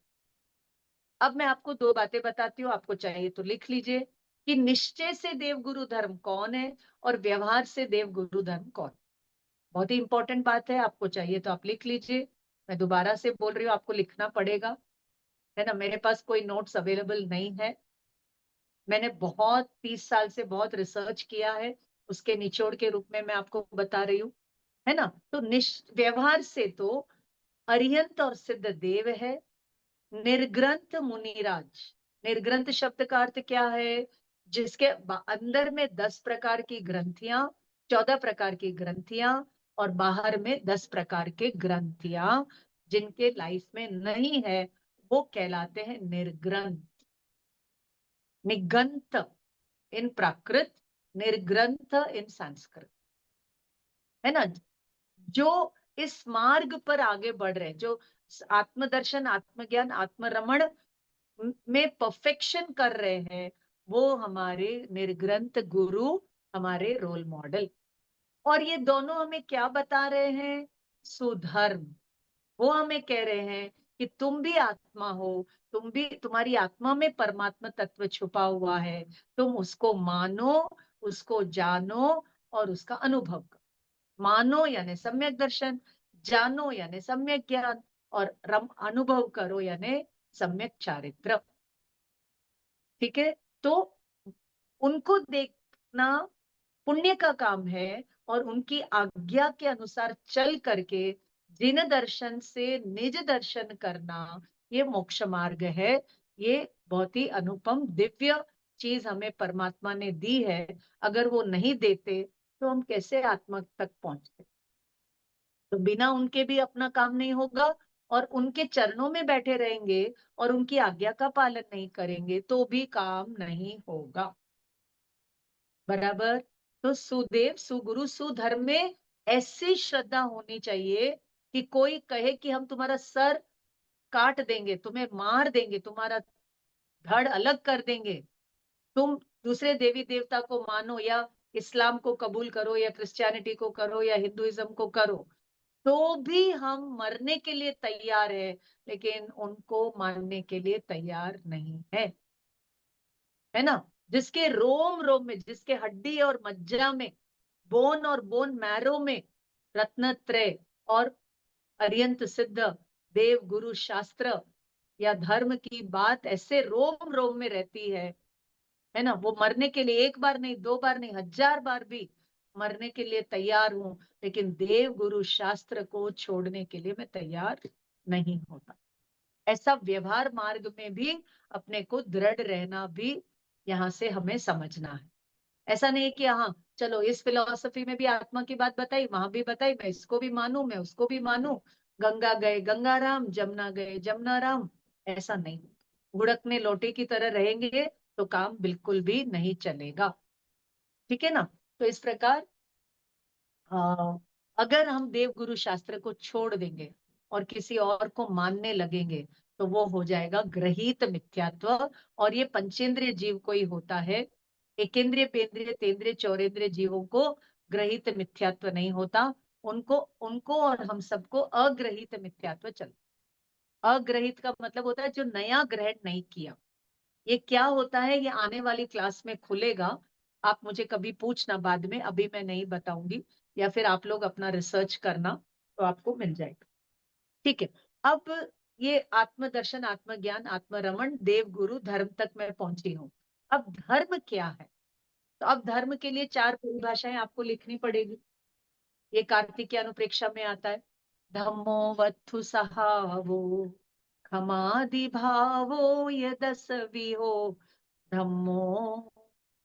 अब मैं आपको दो बातें बताती हूँ, आपको चाहिए तो लिख लीजिए कि निश्चय से देवगुरु धर्म कौन है और व्यवहार से देवगुरु धर्म कौन। बहुत ही इंपॉर्टेंट बात है, आपको चाहिए तो आप लिख लीजिए। मैं दोबारा से बोल रही हूँ, आपको लिखना पड़ेगा, है ना। मेरे पास कोई नोट्स अवेलेबल नहीं है। मैंने बहुत 30 साल से बहुत रिसर्च किया है, उसके निचोड़ के रूप में मैं आपको बता रही हूँ, है ना। तो व्यवहार से तो अरिहंत और सिद्ध देव है। निर्ग्रंथ मुनिराज, निर्ग्रंथ शब्द का अर्थ क्या है? जिसके अंदर में 10 प्रकार की ग्रंथियां, 14 प्रकार की ग्रंथियां, और बाहर में 10 प्रकार के ग्रंथियां जिनके लाइफ में नहीं है, वो कहलाते हैं निर्ग्रंथ। निगंत इन प्राकृत, निर्ग्रंथ इन संस्कृत, है ना। जो इस मार्ग पर आगे बढ़ रहे हैं, जो आत्मदर्शन, आत्मज्ञान, आत्मरमण में परफेक्शन कर रहे हैं, वो हमारे निर्ग्रंथ गुरु, हमारे रोल मॉडल। और ये दोनों हमें क्या बता रहे हैं? सुधर्म। वो हमें कह रहे हैं कि तुम भी आत्मा हो, तुम भी, तुम्हारी आत्मा में परमात्मा तत्व छुपा हुआ है, तुम उसको मानो, उसको जानो और उसका अनुभव करो। मानो यानी सम्यक दर्शन, जानो यानी सम्यक ज्ञान, और अनुभव करो यानी सम्यक चारित्र। ठीक है। तो उनको देखना पुण्य का काम है, और उनकी आज्ञा के अनुसार चल करके जिन दर्शन से निज दर्शन करना, ये मोक्ष मार्ग है। ये बहुत ही अनुपम दिव्य चीज हमें परमात्मा ने दी है। अगर वो नहीं देते तो हम कैसे आत्मा तक पहुंचते? तो बिना उनके भी अपना काम नहीं होगा, और उनके चरणों में बैठे रहेंगे और उनकी आज्ञा का पालन नहीं करेंगे तो भी काम नहीं होगा। बराबर। तो सुदेव, सुगुरु, सुधर्म में ऐसी श्रद्धा होनी चाहिए कि कोई कहे कि हम तुम्हारा सर काट देंगे, तुम्हें मार देंगे, तुम्हारा धड़ अलग कर देंगे, तुम दूसरे देवी देवता को मानो, या इस्लाम को कबूल करो, या क्रिश्चियनिटी को करो, या हिंदुइज्म को करो, तो भी हम मरने के लिए तैयार है, लेकिन उनको मानने के लिए तैयार नहीं है ना। जिसके रोम रोम में, जिसके हड्डी और मज्जा में, बोन और बोन मैरो में रत्नत्रय और अरियंत सिद्ध देव गुरु शास्त्र या धर्म की बात ऐसे रोम रोम में रहती है ना। वो मरने के लिए एक बार नहीं, दो बार नहीं, 1000 बार भी मरने के लिए तैयार हूं, लेकिन देव गुरु शास्त्र को छोड़ने के लिए मैं तैयार नहीं होता। ऐसा व्यवहार मार्ग में भी अपने को दृढ़ रहना भी यहाँ से हमें समझना है। ऐसा नहीं है कि हाँ चलो इस फिलोसफी में भी आत्मा की बात बताई, वहां भी बताई, मैं इसको भी मानू, मैं उसको भी मानू, गंगा गए गंगा राम, जमुना गए जमुना राम। ऐसा नहीं, घुड़कने लोटे की तरह रहेंगे तो काम बिल्कुल भी नहीं चलेगा। ठीक है ना। तो इस प्रकार अगर हम देव गुरु शास्त्र को छोड़ देंगे और किसी और को मानने लगेंगे, तो वो हो जाएगा ग्रहित मिथ्यात्व। और ये पंचेंद्रिय जीव को ही होता है, एकेंद्रिय, पेंद्रिय, तेंद्रिय, चौरेंद्रिय जीवों को ग्रहित मिथ्यात्व नहीं होता। उनको उनको और हम सबको अग्रहित मिथ्यात्व चल। अग्रहित का मतलब होता है जो नया ग्रहण नहीं किया। ये क्या होता है, ये आने वाली क्लास में खुलेगा। आप मुझे कभी पूछना बाद में, अभी मैं नहीं बताऊंगी, या फिर आप लोग अपना रिसर्च करना तो आपको मिल जाएगा। ठीक है। अब ये आत्मदर्शन, आत्मज्ञान, आत्मरमण, देव गुरु धर्म तक मैं पहुंची हूँ। अब धर्म क्या है? तो अब धर्म के लिए 4 परिभाषाएं आपको लिखनी पड़ेगी। ये कार्तिक अनुप्रेक्षा में आता है। धम्मो वत्थु सहावो, खमादि भावो यदस विहो, धम्मो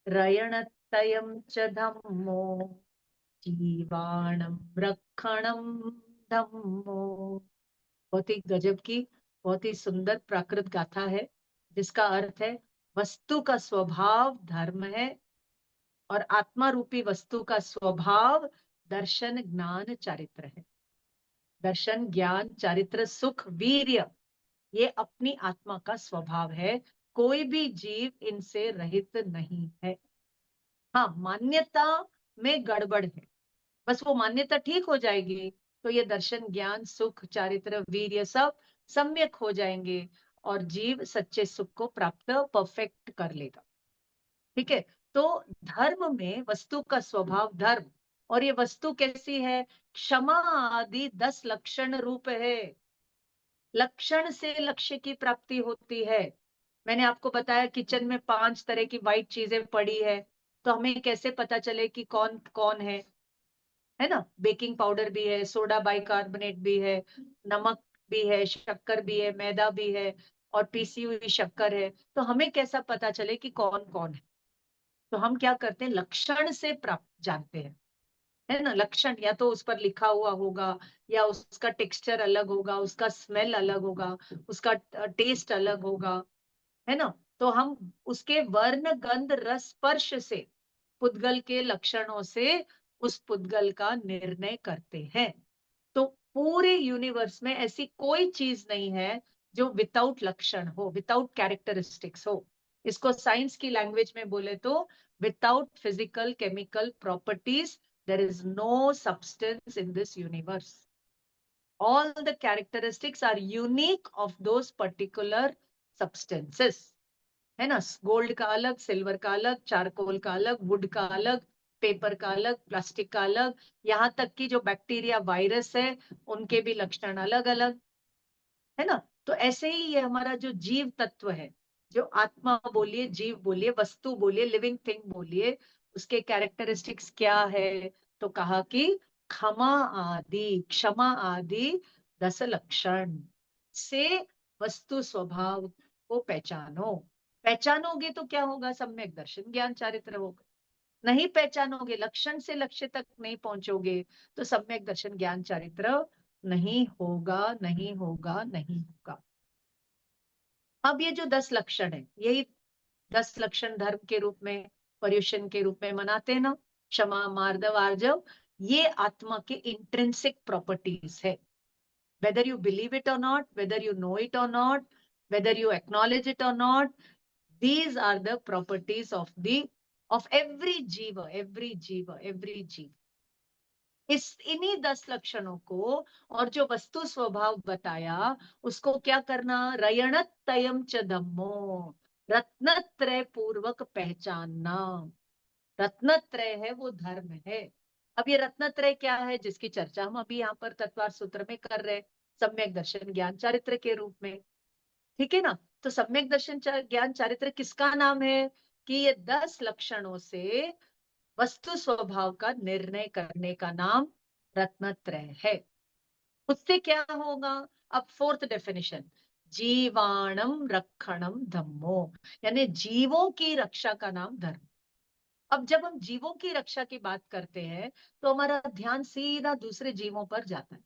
रयणतयं च धम्मो, जीवाणं रक्षणं धम्मो। बहुत ही गजब की, बहुत ही सुंदर प्राकृत गाथा है, जिसका अर्थ है वस्तु का स्वभाव धर्म है, और आत्मा रूपी वस्तु का स्वभाव दर्शन, ज्ञान, चारित्र है। दर्शन, ज्ञान, चारित्र, सुख, वीर्य, ये अपनी आत्मा का स्वभाव है। कोई भी जीव इनसे रहित नहीं है। हाँ, मान्यता में गड़बड़ है, बस वो मान्यता ठीक हो जाएगी तो ये दर्शन, ज्ञान, सुख, चारित्र, वीर्य सब सम्यक हो जाएंगे, और जीव सच्चे सुख को प्राप्त परफेक्ट कर लेगा। ठीक है। तो धर्म में वस्तु का स्वभाव धर्म, और ये वस्तु कैसी है? क्षमा आदि 10 लक्षण रूप है। लक्षण से लक्ष्य की प्राप्ति होती है। मैंने आपको बताया किचन में 5 तरह की वाइट चीजें पड़ी है, तो हमें कैसे पता चले कि कौन कौन है ना? बेकिंग पाउडर भी है, सोडा बाइकार्बोनेट भी है, नमक भी है, शक्कर भी है, मैदा भी है, और पीसी हुई शक्कर है। तो हमें कैसा पता चले कि कौन कौन है? तो हम क्या करते हैं, लक्षण से प्राप्त जानते हैं, है ना? लक्षण या तो उस पर लिखा हुआ होगा, या उसका टेक्सचर अलग होगा, उसका स्मेल अलग होगा, उसका टेस्ट अलग होगा, है ना? तो हम उसके वर्ण गंध रस स्पर्श से, पुद्गल के लक्षणों से उस पुद्गल का निर्णय करते हैं। तो पूरे यूनिवर्स में ऐसी कोई चीज नहीं है जो विदाउट लक्षण हो, विदाउट कैरेक्टरिस्टिक्स हो। इसको साइंस की लैंग्वेज में बोले तो without physical chemical properties there is no substance in this universe. All the characteristics are unique of those particular substances, है ना? गोल्ड का अलग, सिल्वर का अलग, चारकोल का अलग, वुड का अलग, पेपर का अलग, प्लास्टिक का अलग, यहाँ तक कि जो बैक्टीरिया वायरस है उनके भी लक्षण अलग अलग, है ना? तो ऐसे ही ये हमारा जो जीव तत्व है, जो आत्मा बोलिए, जीव बोलिए, वस्तु बोलिए, लिविंग थिंग बोलिए, उसके कैरेक्टरिस्टिक्स क्या है? तो कहा कि क्षमा आदि 10 लक्षण से वस्तु स्वभाव को पहचानो। पहचानोगे तो क्या होगा? सम्यक दर्शन ज्ञान चारित्र होगा। नहीं पहचानोगे, लक्षण से लक्ष्य तक नहीं पहुंचोगे, तो सम्यक दर्शन ज्ञान चारित्र नहीं होगा, नहीं होगा, नहीं होगा। अब ये जो 10 लक्षण है, यही 10 लक्षण धर्म के रूप में, पर्युषण के रूप में मनाते हैं ना, क्षमा, मार्दव, आर्जव, ये आत्मा के इंट्रिंसिक प्रॉपर्टीज है। Whether you believe it or not, whether you know it or not, whether you acknowledge it or not, these are the properties of every jiva, every jiva, every जीव। इन्हीं 10 लक्षणों को और जो वस्तु स्वभाव बताया, उसको क्या करना? रयणतयम च धम्मो, रत्नत्रय पूर्वक पहचानना। रत्नत्रय है वो धर्म है। अब ये रत्नत्रय क्या है, जिसकी चर्चा हम अभी यहाँ पर तत्वार सूत्र में कर रहे हैं, सम्यक दर्शन ज्ञान चारित्र के रूप में। ठीक है ना? तो सम्यक दर्शन ज्ञान चारित्र किसका नाम है? कि ये 10 लक्षणों से वस्तु स्वभाव का निर्णय करने का नाम रत्नत्रय है। उससे क्या होगा? अब फोर्थ डेफिनेशन, जीवाणम रक्षणम धम्मो, यानी जीवों की रक्षा का नाम धर्म। अब जब हम जीवों की रक्षा की बात करते हैं, तो हमारा ध्यान सीधा दूसरे जीवों पर जाता है।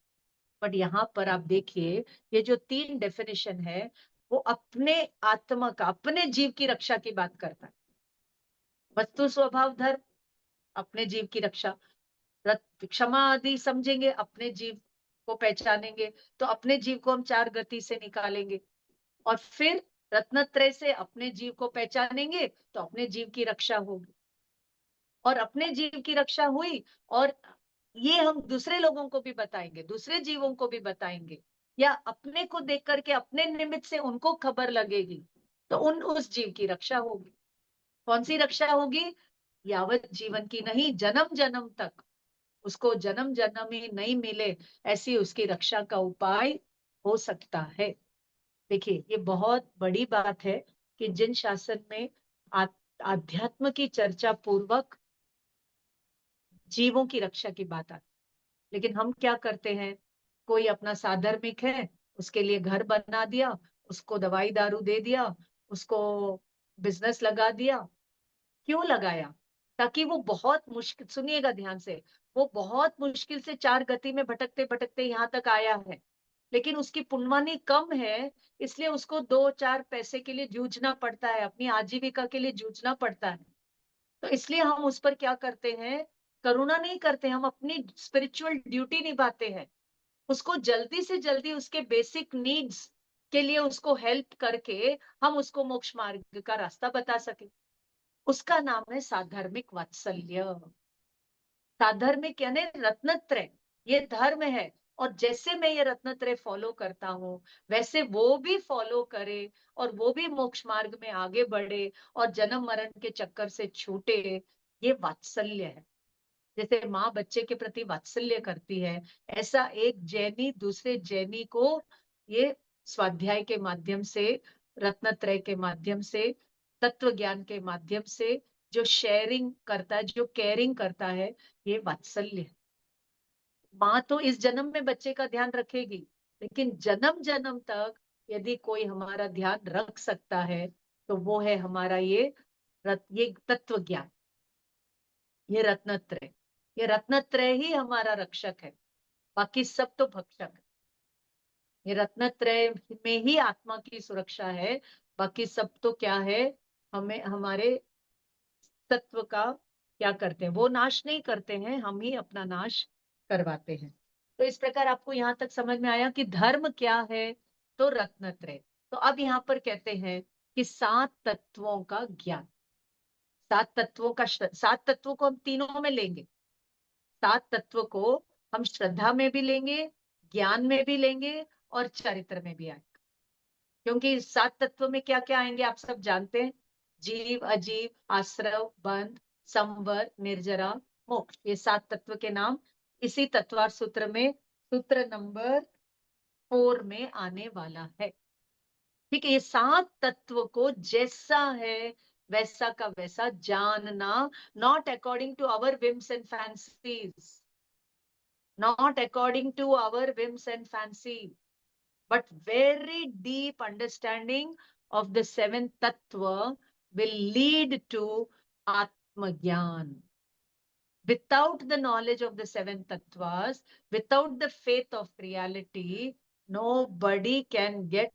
बट यहाँ पर आप देखिए, ये जो 3 डेफिनेशन है, वो अपने आत्मा का, अपने जीव की रक्षा की बात करता है। वस्तु स्वभाव धर्म, अपने जीव की रक्षा। क्षमा आदि समझेंगे, अपने जीव को पहचानेंगे, तो अपने जीव को हम 4 गति से निकालेंगे। और फिर रत्नत्रय से अपने जीव को पहचानेंगे, तो अपने जीव की रक्षा होगी। और अपने जीव की रक्षा हुई, और ये हम दूसरे लोगों को भी बताएंगे, दूसरे जीवों को भी बताएंगे, या अपने को देख करके अपने निमित्त से उनको खबर लगेगी, तो उस जीव की रक्षा होगी। कौन सी रक्षा होगी? यावत जीवन की नहीं, जन्म जन्म तक उसको जन्म जन्म ही नहीं मिले, ऐसी उसकी रक्षा का उपाय हो सकता है। देखिए, ये बहुत बड़ी बात है कि जिन शासन में आध्यात्म की चर्चा पूर्वक जीवों की रक्षा की बात आती, लेकिन हम क्या करते हैं? कोई अपना साधर्मिक है, उसके लिए घर बना दिया, उसको दवाई दारू दे दिया, उसको बिजनेस लगा दिया। क्यों लगाया? ताकि वो बहुत मुश्किल, सुनिएगा ध्यान से, वो बहुत मुश्किल से 4 गति में भटकते भटकते यहाँ तक आया है, लेकिन उसकी पुण्यवानी कम है, इसलिए उसको 2-4 पैसे के लिए जूझना पड़ता है, अपनी आजीविका के लिए जूझना पड़ता है। तो इसलिए हम उस पर क्या करते हैं? करुणा नहीं करते, हम अपनी स्पिरिचुअल ड्यूटी निभाते हैं। उसको जल्दी से जल्दी उसके बेसिक नीड्स के लिए उसको हेल्प करके हम उसको मोक्ष मार्ग का रास्ता बता सके। उसका नाम है साधर्मिक वात्सल्य। साधर्मिक यानी रत्नत्रय, ये धर्म है। और जैसे मैं ये रत्नत्रय फॉलो करता हूँ वैसे वो भी फॉलो करे और वो भी मोक्ष मार्ग में आगे बढ़े और जन्म मरण के चक्कर से छूटे। ये वात्सल्य है। जैसे माँ बच्चे के प्रति वात्सल्य करती है, ऐसा एक जैनी दूसरे जैनी को ये स्वाध्याय के माध्यम से, रत्नत्रय के माध्यम से, तत्व ज्ञान के माध्यम से जो शेयरिंग करता है, जो केयरिंग करता है, ये वात्सल्य है। माँ तो इस जन्म में बच्चे का ध्यान रखेगी, लेकिन जन्म जन्म तक यदि कोई हमारा ध्यान रख सकता है तो वो है हमारा ये तत्व ज्ञान, ये रत्नत्रय। ये रत्नत्रय ही हमारा रक्षक है, बाकी सब तो भक्षक है। ये रत्नत्रय में ही आत्मा की सुरक्षा है, बाकी सब तो क्या है, हमें हमारे तत्व का क्या करते हैं, वो नाश नहीं करते हैं, हम ही अपना नाश करवाते हैं। तो इस प्रकार आपको यहां तक समझ में आया कि धर्म क्या है, तो रत्नत्रय। तो अब यहाँ पर कहते हैं कि 7 तत्वों का ज्ञान। 7 तत्वों को हम तीनों में लेंगे। 7 तत्व को हम श्रद्धा में भी लेंगे, ज्ञान में भी लेंगे और चरित्र में भी आएंगे। क्योंकि इस 7 तत्व में क्या क्या आएंगे आप सब जानते हैं। जीव, अजीव, आश्रव, बंध, संवर, निर्जरा, मोक्ष। ये 7 तत्व के नाम इसी तत्वार सूत्र में सूत्र नंबर 4 में आने वाला है। ठीक है, ये 7 तत्व को जैसा है वैसा का वैसा जानना, not according to our whims and fancies, not according to our whims and fancy, but very deep understanding of the 7 tattva will lead to Atma Gyan. Without the knowledge of the 7 tattvas, without the faith of reality, nobody can get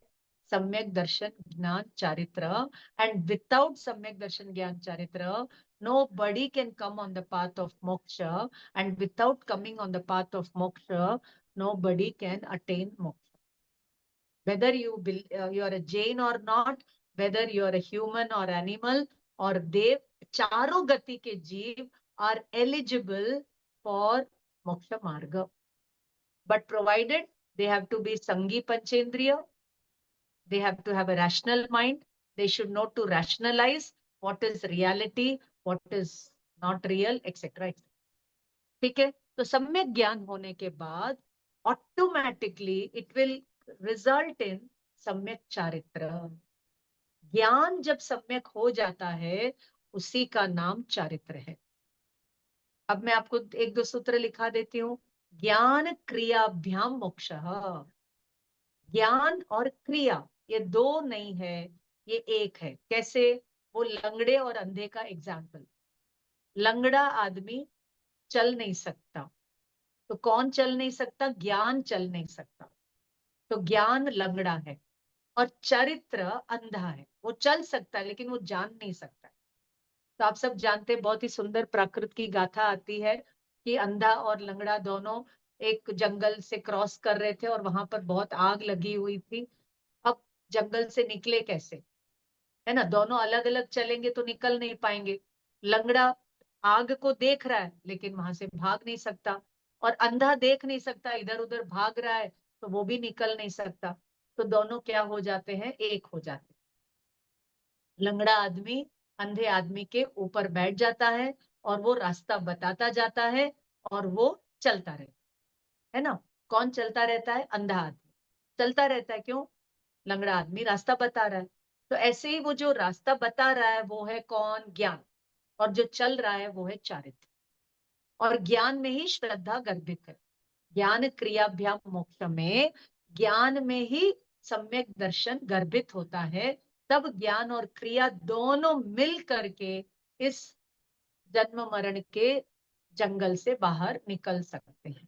Samyak Darshan Jnana Charitra. And without Samyak Darshan Jnana Charitra, nobody can come on the path of moksha. And without coming on the path of moksha, nobody can attain moksha. Whether you are a Jain or not, whether you are a human or animal or dev, चारों गति के जीव are eligible for moksha marga, but provided they have to be sangi panchendriya, they have to have a rational mind, they should know to rationalize what is reality, what is not real, etc. ठीक है, तो सम्यक ज्ञान होने के बाद automatically it will result in सम्यक चारित्र। ज्ञान जब सम्यक हो जाता है उसी का नाम चारित्र है। अब मैं आपको एक दो सूत्र लिखा देती हूँ। ज्ञान क्रियाभ्याम मोक्षः। ज्ञान और क्रिया ये दो नहीं है, ये एक है। कैसे? वो लंगड़े और अंधे का एग्जाम्पल। लंगड़ा आदमी चल नहीं सकता, तो कौन चल नहीं सकता? ज्ञान चल नहीं सकता, तो ज्ञान लंगड़ा है। और चरित्र अंधा है, वो चल सकता है लेकिन वो जान नहीं सकता। तो आप सब जानते हैं, बहुत ही सुंदर प्राकृत की गाथा आती है कि अंधा और लंगड़ा दोनों एक जंगल से क्रॉस कर रहे थे और वहां पर बहुत आग लगी हुई थी। अब जंगल से निकले कैसे? है ना, दोनों अलग अलग चलेंगे तो निकल नहीं पाएंगे। लंगड़ा आग को देख रहा है लेकिन वहां से भाग नहीं सकता, और अंधा देख नहीं सकता, इधर उधर भाग रहा है तो वो भी निकल नहीं सकता। तो दोनों क्या हो जाते हैं? एक हो जाते हैं। लंगड़ा आदमी अंधे आदमी के ऊपर बैठ जाता है और वो रास्ता बताता जाता है और वो चलता रहता है ना। कौन चलता रहता है? अंधा आदमी चलता रहता है। क्यों? लंगड़ा आदमी रास्ता बता रहा है। तो ऐसे ही वो जो रास्ता बता रहा है वो है कौन? ज्ञान। और जो चल रहा है वो है चारित्र। और ज्ञान में ही श्रद्धा गर्भित है। ज्ञान क्रियाभ्याम मोक्ष में ज्ञान में ही सम्यक दर्शन गर्भित होता है। तब ज्ञान और क्रिया दोनों मिल करके इस जन्म मरण के जंगल से बाहर निकल सकते हैं।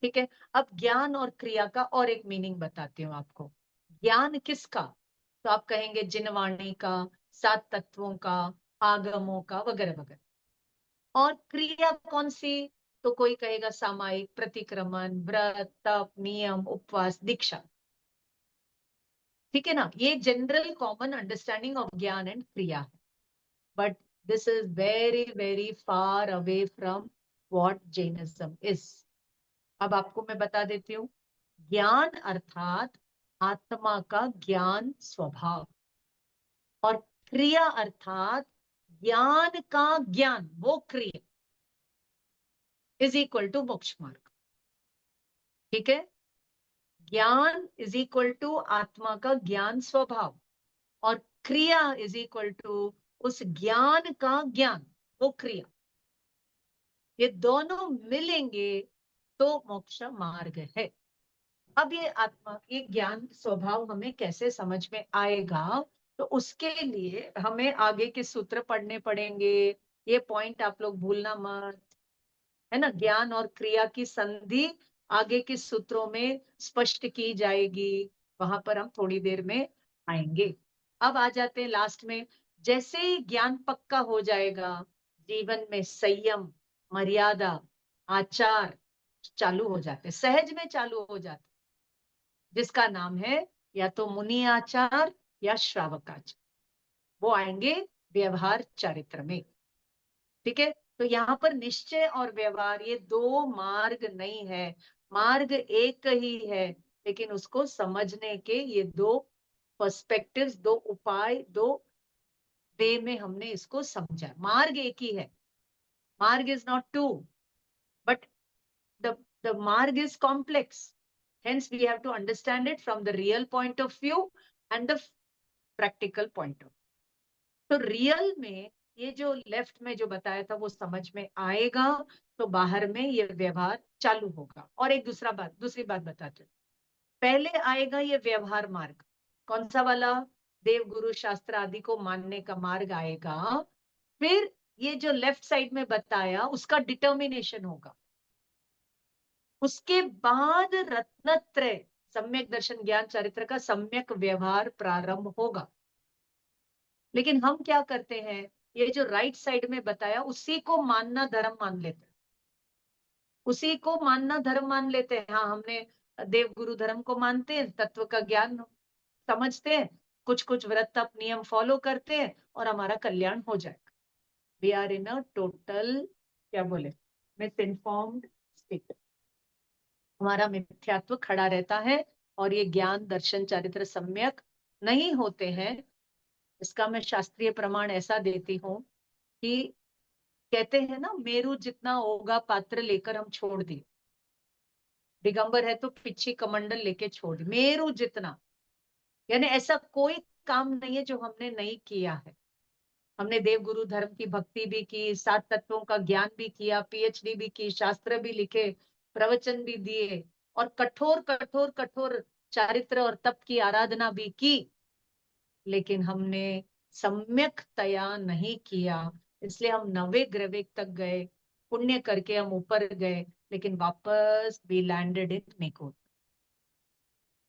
ठीक है, अब ज्ञान और क्रिया का और एक मीनिंग बताती हूँ आपको। ज्ञान किसका? तो आप कहेंगे जिनवाणी का, 7 तत्वों का, आगमों का, वगैरह वगैरह। और क्रिया कौन सी? तो कोई कहेगा सामायिक, प्रतिक्रमण, व्रत, तप, नियम, उपवास, दीक्षा। ठीक है ना, ये जनरल कॉमन अंडरस्टैंडिंग ऑफ ज्ञान एंड क्रिया है। But this is very very far away from what Jainism is. अब आपको मैं बता देती हूँ, ज्ञान अर्थात आत्मा का ज्ञान स्वभाव, और क्रिया अर्थात ज्ञान का ज्ञान, वो क्रिया इज इक्वल टू मोक्ष मार्ग। ठीक है, ज्ञान इज इक्वल टू आत्मा का ज्ञान स्वभाव, और क्रिया इज इक्वल टू उस ज्ञान का ज्ञान, वो क्रिया। ये दोनों मिलेंगे तो मोक्ष मार्ग है। अब ये आत्मा, ये ज्ञान स्वभाव हमें कैसे समझ में आएगा, तो उसके लिए हमें आगे के सूत्र पढ़ने पड़ेंगे। ये पॉइंट आप लोग भूलना मत, है ना। ज्ञान और क्रिया की संधि आगे के सूत्रों में स्पष्ट की जाएगी, वहां पर हम थोड़ी देर में आएंगे। अब आ जाते हैं लास्ट में। जैसे ही ज्ञान पक्का हो जाएगा, जीवन में संयम, मर्यादा, आचार चालू हो जाते, सहज में चालू हो जाते, जिसका नाम है या तो मुनि आचार या श्रावक आचार। वो आएंगे व्यवहार चरित्र में। ठीक है, तो यहाँ पर निश्चय और व्यवहार, ये दो मार्ग नहीं है, मार्ग एक ही है, लेकिन उसको समझने के ये दो पर्सपेक्टिव्स, दो उपाय, दो वे में हमने इसको समझा। मार्ग एक ही है, marg is not two, but the the marg is complex, hence we have to understand it from the real point of view and the practical point of view. तो रियल में ये जो लेफ्ट में जो बताया था वो समझ में आएगा, तो बाहर में ये व्यवहार चालू होगा। और एक दूसरी बात बताते हैं। पहले आएगा ये व्यवहार मार्ग, कौन सा वाला, देव गुरु शास्त्र आदि को मानने का मार्ग आएगा। फिर ये जो लेफ्ट साइड में बताया उसका डिटर्मिनेशन होगा, उसके बाद रत्नत्रय, सम्यक दर्शन ज्ञान चरित्र का सम्यक व्यवहार प्रारंभ होगा। लेकिन हम क्या करते हैं, ये जो राइट साइड में बताया उसी को मानना धर्म मान लेते हैं, उसी को मानना धर्म मान लेते हैं। हाँ, हमने देव गुरु धर्म को मानते हैं, तत्व का ज्ञान समझते हैं, कुछ कुछ व्रत तप नियम फॉलो करते हैं और हमारा कल्याण हो जाएगा। We are in a total, क्या बोले, मिस इन्फॉर्म्ड स्टेट। हमारा मिथ्यात्व खड़ा रहता है और ये ज्ञान दर्शन चरित्र सम्यक नहीं होते हैं। इसका मैं शास्त्रीय प्रमाण ऐसा देती हूँ कि कहते हैं ना, मेरू जितना होगा पात्र लेकर हम छोड़ दिए, दिगंबर है तो पिछी कमंडल लेके छोड़ दी, मेरू जितना। यानी ऐसा कोई काम नहीं है जो हमने नहीं किया है। हमने देव गुरु धर्म की भक्ति भी की, सात तत्वों का ज्ञान भी किया, पीएचडी भी की, शास्त्र भी लिखे, प्रवचन भी दिए, और कठोर कठोर कठोर चारित्र और तप की आराधना भी की, लेकिन हमने सम्यकतया नहीं किया। इसलिए हम नवे ग्रह तक गए, पुण्य करके हम ऊपर गए, लेकिन वापस वी लैंडेड इन निकोट,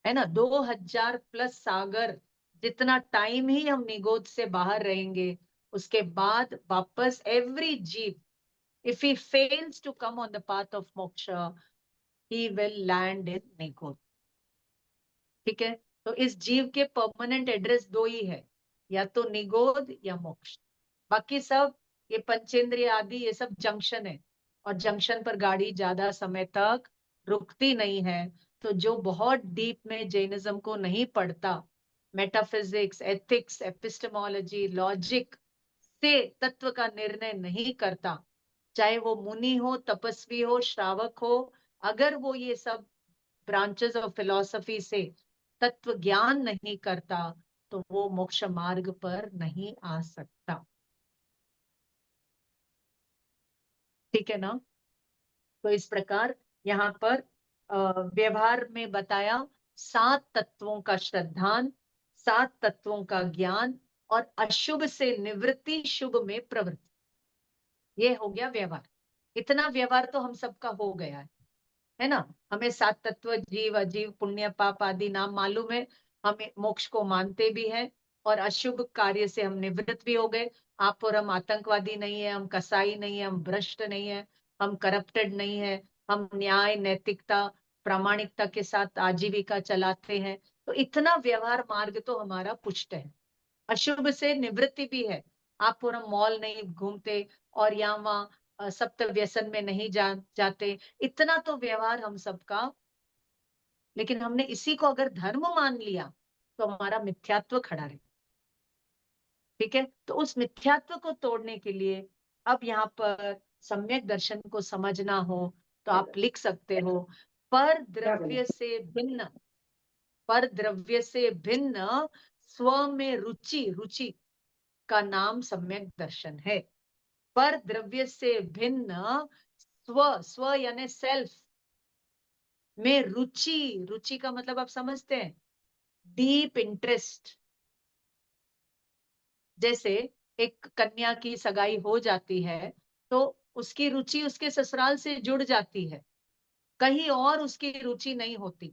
है ना। 2000 प्लस सागर, जितना टाइम ही हम निगोद से बाहर रहेंगे, उसके बाद वापस एवरी जीव, if he fails to come on the path of moksha, he will land in निगोद। ठीक है, तो इस जीव के परमानेंट एड्रेस दो ही है, या तो निगोद या मोक्ष। बाकी सब ये पंचेंद्रिय आदि ये सब जंक्शन है, और जंक्शन पर गाड़ी ज्यादा समय तक रुकती नहीं है। तो जो बहुत डीप में जैनिज्म को नहीं पढ़ता, मेटाफिजिक्स, एथिक्स, एपिस्टेमोलॉजी, लॉजिक से तत्व का निर्णय नहीं करता, चाहे वो मुनि हो, तपस्वी हो, श्रावक हो, अगर वो ये सब ब्रांचेस ऑफ फिलॉसफी से तत्व ज्ञान नहीं करता, तो वो मोक्ष मार्ग पर नहीं आ सकता। ठीक है ना। तो इस प्रकार यहाँ पर व्यवहार में बताया, सात तत्वों का श्रद्धान, सात तत्वों का ज्ञान, और अशुभ से निवृत्ति, शुभ में प्रवृत्ति, ये हो गया व्यवहार। इतना व्यवहार तो हम सबका हो गया है ना। हमें सात तत्व, जीव अजीव, पुण्य पाप आदि नाम मालूम है, हमें मोक्ष को मानते भी हैं, और अशुभ कार्य से हम निवृत्त भी हो गए। आप और हम आतंकवादी नहीं है, हम कसाई नहीं है, हम भ्रष्ट नहीं है, हम करप्टेड नहीं है, हम न्याय, नैतिकता, प्रामाणिकता के साथ आजीविका चलाते हैं। तो इतना व्यवहार मार्ग तो हमारा पुष्ट है। अशुभ से निवृत्ति भी है, आप और हम मॉल नहीं घूमते और यहाँ वहाँ सप्त व्यसन में नहीं जाते, इतना तो व्यवहार हम सबका। लेकिन हमने इसी को अगर धर्म मान लिया तो हमारा मिथ्यात्व खड़ा रहे। ठीक है, तो उस मिथ्यात्व को तोड़ने के लिए अब यहाँ पर सम्यक दर्शन को समझना हो तो आप लिख सकते हो, पर द्रव्य से भिन्न, पर द्रव्य से भिन्न स्व में रुचि, रुचि का नाम सम्यक दर्शन है। पर द्रव्य से भिन्न स्व, स्व यानी सेल्फ में रुचि, रुचि का मतलब आप समझते हैं, डीप इंटरेस्ट। जैसे एक कन्या की सगाई हो जाती है तो उसकी रुचि उसके ससुराल से जुड़ जाती है, कहीं और उसकी रुचि नहीं होती।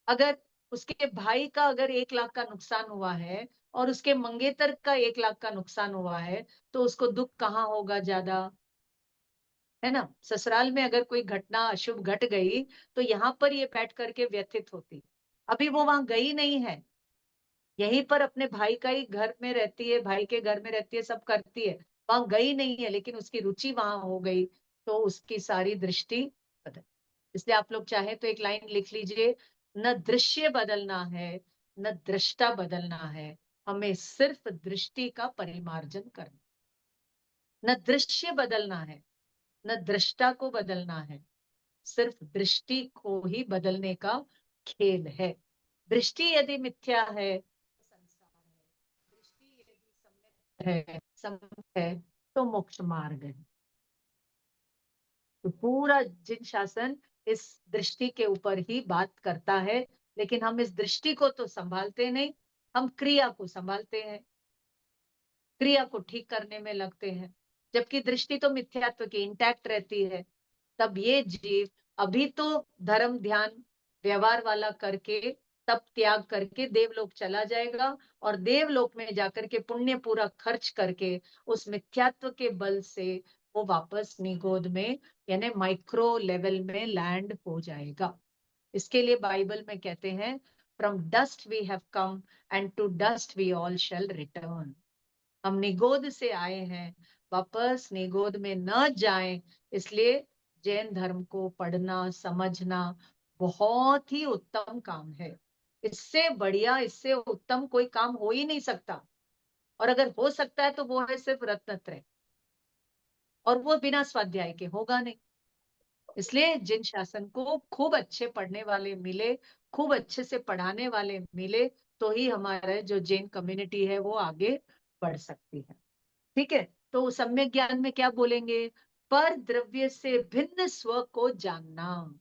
अगर उसके भाई का अगर 1 लाख का नुकसान हुआ है और उसके मंगेतर का 1 लाख का नुकसान हुआ है तो उसको दुख कहाँ होगा ज्यादा, है ना। ससुराल में अगर कोई घटना अशुभ घट गई तो यहाँ पर ये बैठ करके व्यथित होती। अभी वो वहां गई नहीं है, यहीं पर अपने भाई का ही घर में रहती है, भाई के घर में रहती है, सब करती है, वहां गई नहीं है, लेकिन उसकी रुचि वहां हो गई तो उसकी सारी दृष्टि बदल। इसलिए आप लोग चाहे तो एक लाइन लिख लीजिए, न दृश्य बदलना है न दृष्टा बदलना है, हमें सिर्फ दृष्टि का परिमार्जन करना। न दृश्य बदलना है न दृष्टा को बदलना है, सिर्फ दृष्टि को ही बदलने का खेल है। दृष्टि यदि मिथ्या है तो संसार है, दृष्टि यदि सम्यक है, सम्यक है तो मोक्ष मार्ग है। तो पूरा जिन शासन इस दृष्टि के ऊपर ही बात करता है, लेकिन हम इस दृष्टि को तो संभालते नहीं, हम क्रिया को संभालते हैं, क्रिया को ठीक करने में लगते हैं, जबकि दृष्टि तो मिथ्यात्व की इंटैक्ट रहती है। तब ये जीव अभी तो धर्म ध्यान व्यवहार वाला करके, तब त्याग करके देवलोक चला जाएगा, और देवलोक में जाकर के पुण्य पूरा खर्च करके उस मिथ्यात्व के बल से वो वापस निगोद में यानी माइक्रो लेवल में लैंड हो जाएगा। इसके लिए बाइबल में कहते हैं, from dust we have come and to dust we all shall return. हम निगोद से आए हैं, वापस निगोद में न जाएं। इसलिए जैन धर्म को पढ़ना समझना बहुत ही उत्तम काम है। इससे बढ़िया, इससे उत्तम कोई काम हो ही नहीं सकता, और अगर हो सकता है तो वो है सिर्फ रत्नत्रय, और वो बिना स्वाध्याय के होगा नहीं। इसलिए जिन शासन को खूब अच्छे पढ़ने वाले मिले, खूब अच्छे से पढ़ाने वाले मिले, तो ही हमारे जो जैन कम्युनिटी है वो आगे बढ़ सकती है। ठीक है, तो सम्यक ज्ञान में क्या बोलेंगे, पर द्रव्य से भिन्न स्व को जानना।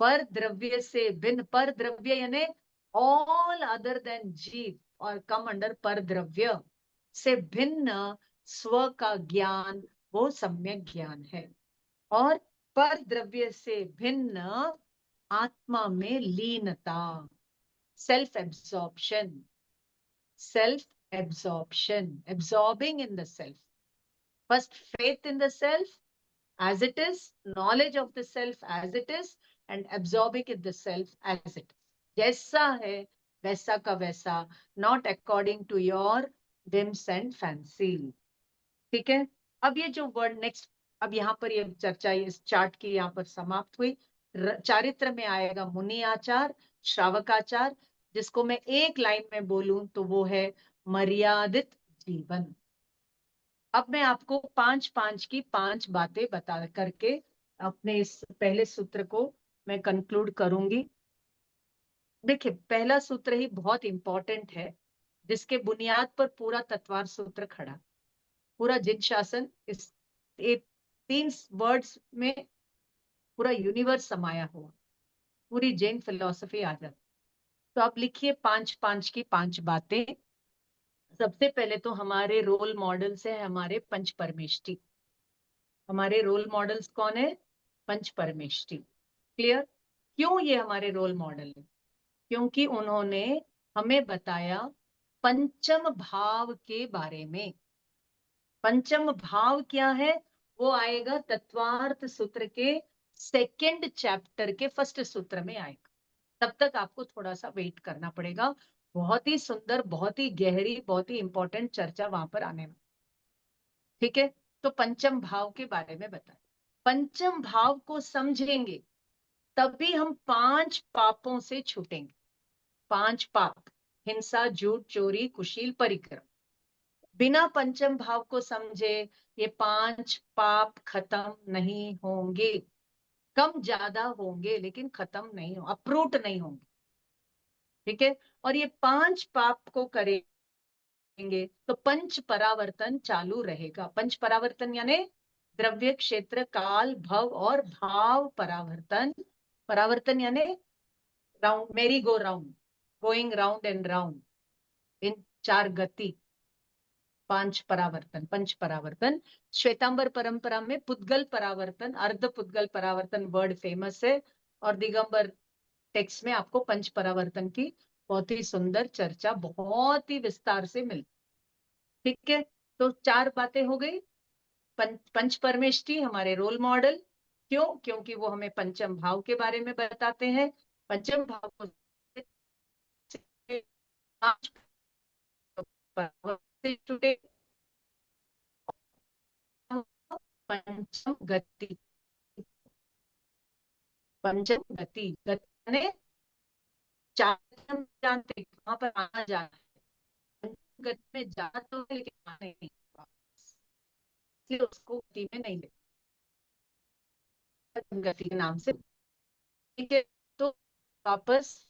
पर द्रव्य से भिन्न, पर द्रव्य यानी ऑल अदर देन जीव और कम अंडर पर द्रव्य से भिन्न स्व का ज्ञान, वो सम्यक ज्ञान है। और पर द्रव्य से भिन्न आत्मा में लीनता, self absorption, self absorption, absorbing in the self. First, faith in the self as it is, knowledge of the self as it is, and absorbing in the self as it is. जैसा है वैसा का वैसा, not according to your whims and fancy. ठीक है, अब ये जो वर्ड नेक्स्ट, अब यहाँ पर ये चर्चा इस चार्ट की यहाँ पर समाप्त हुई। चारित्र में आएगा मुनि आचार, श्रावकाचार, जिसको मैं एक लाइन में बोलूं तो वो है मर्यादित जीवन। अब मैं आपको 5 की 5 बातें बता करके अपने इस पहले सूत्र को मैं कंक्लूड करूंगी। देखिए, पहला सूत्र ही बहुत इंपॉर्टेंट है, जिसके बुनियाद पर पूरा तत्वार सूत्र खड़ा, पूरा जिन शासन इस 3 वर्ड्स में पूरा यूनिवर्स समाया हुआ, पूरी जैन फिलॉसफी आ जाती। तो आप लिखिए 5 की 5 बातें। सबसे पहले तो हमारे रोल मॉडल्स है हमारे पंच परमेष्टि। हमारे रोल मॉडल्स कौन है? पंच परमेष्टि। क्लियर? क्यों ये हमारे रोल मॉडल है? क्योंकि उन्होंने हमें बताया पंचम भाव के बारे में। पंचम भाव क्या है? वो आएगा तत्वार्थ सूत्र के 2nd चैप्टर के 1st सूत्र में आएगा। तब तक आपको थोड़ा सा वेट करना पड़ेगा। बहुत ही सुंदर, बहुत ही गहरी, बहुत ही इंपॉर्टेंट चर्चा वहां पर आने में। ठीक है, तो पंचम भाव के बारे में बताएं। पंचम भाव को समझेंगे तभी हम 5 पापों से छूटेंगे। 5 पाप, हिंसा, झूठ, चोरी, कुशील, परिक्रम। बिना पंचम भाव को समझे ये 5 पाप खत्म नहीं होंगे। कम ज्यादा होंगे लेकिन खत्म नहीं हो, अप्रूट नहीं होंगे। ठीक है, और ये 5 पाप को करेंगे तो पंच परावर्तन चालू रहेगा। पंच परावर्तन यानी द्रव्य, क्षेत्र, काल, भव और भाव परावर्तन। परावर्तन यानी राउंड, मेरी go round, going round and round in 4 गति। 5 परावर्तन, पंच परावर्तन। श्वेतांबर परंपरा में पुद्गल परावर्तन, अर्ध पुद्गल परावर्तन वर्ड फेमस है, और दिगंबर टेक्स्ट में आपको पंच परावर्तन की बहुत ही सुंदर चर्चा बहुत ही विस्तार से मिलती। ठीक है, तो 4 बातें हो गई। पंच परमेष्ठी हमारे रोल मॉडल, क्यों? क्योंकि वो हमें पंचम भाव के बारे में बताते हैं। पंचम भाव को 5 से जुड़े। पंचम गति, पंचम गति, गति यानी 4 हम जानते वहां पर आना जाना है। पंचम गति में जाना तो है लेकिन आने नहीं, इसलिए उसको गति में नहीं लेते, पंचम गति के नाम से। ठीक है, तो वापस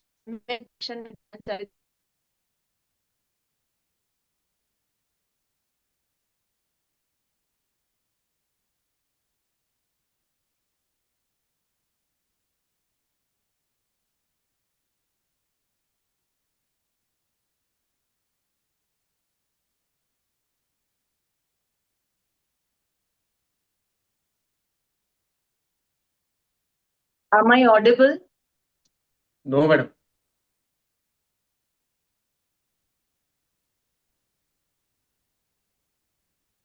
Am I audible? No madam.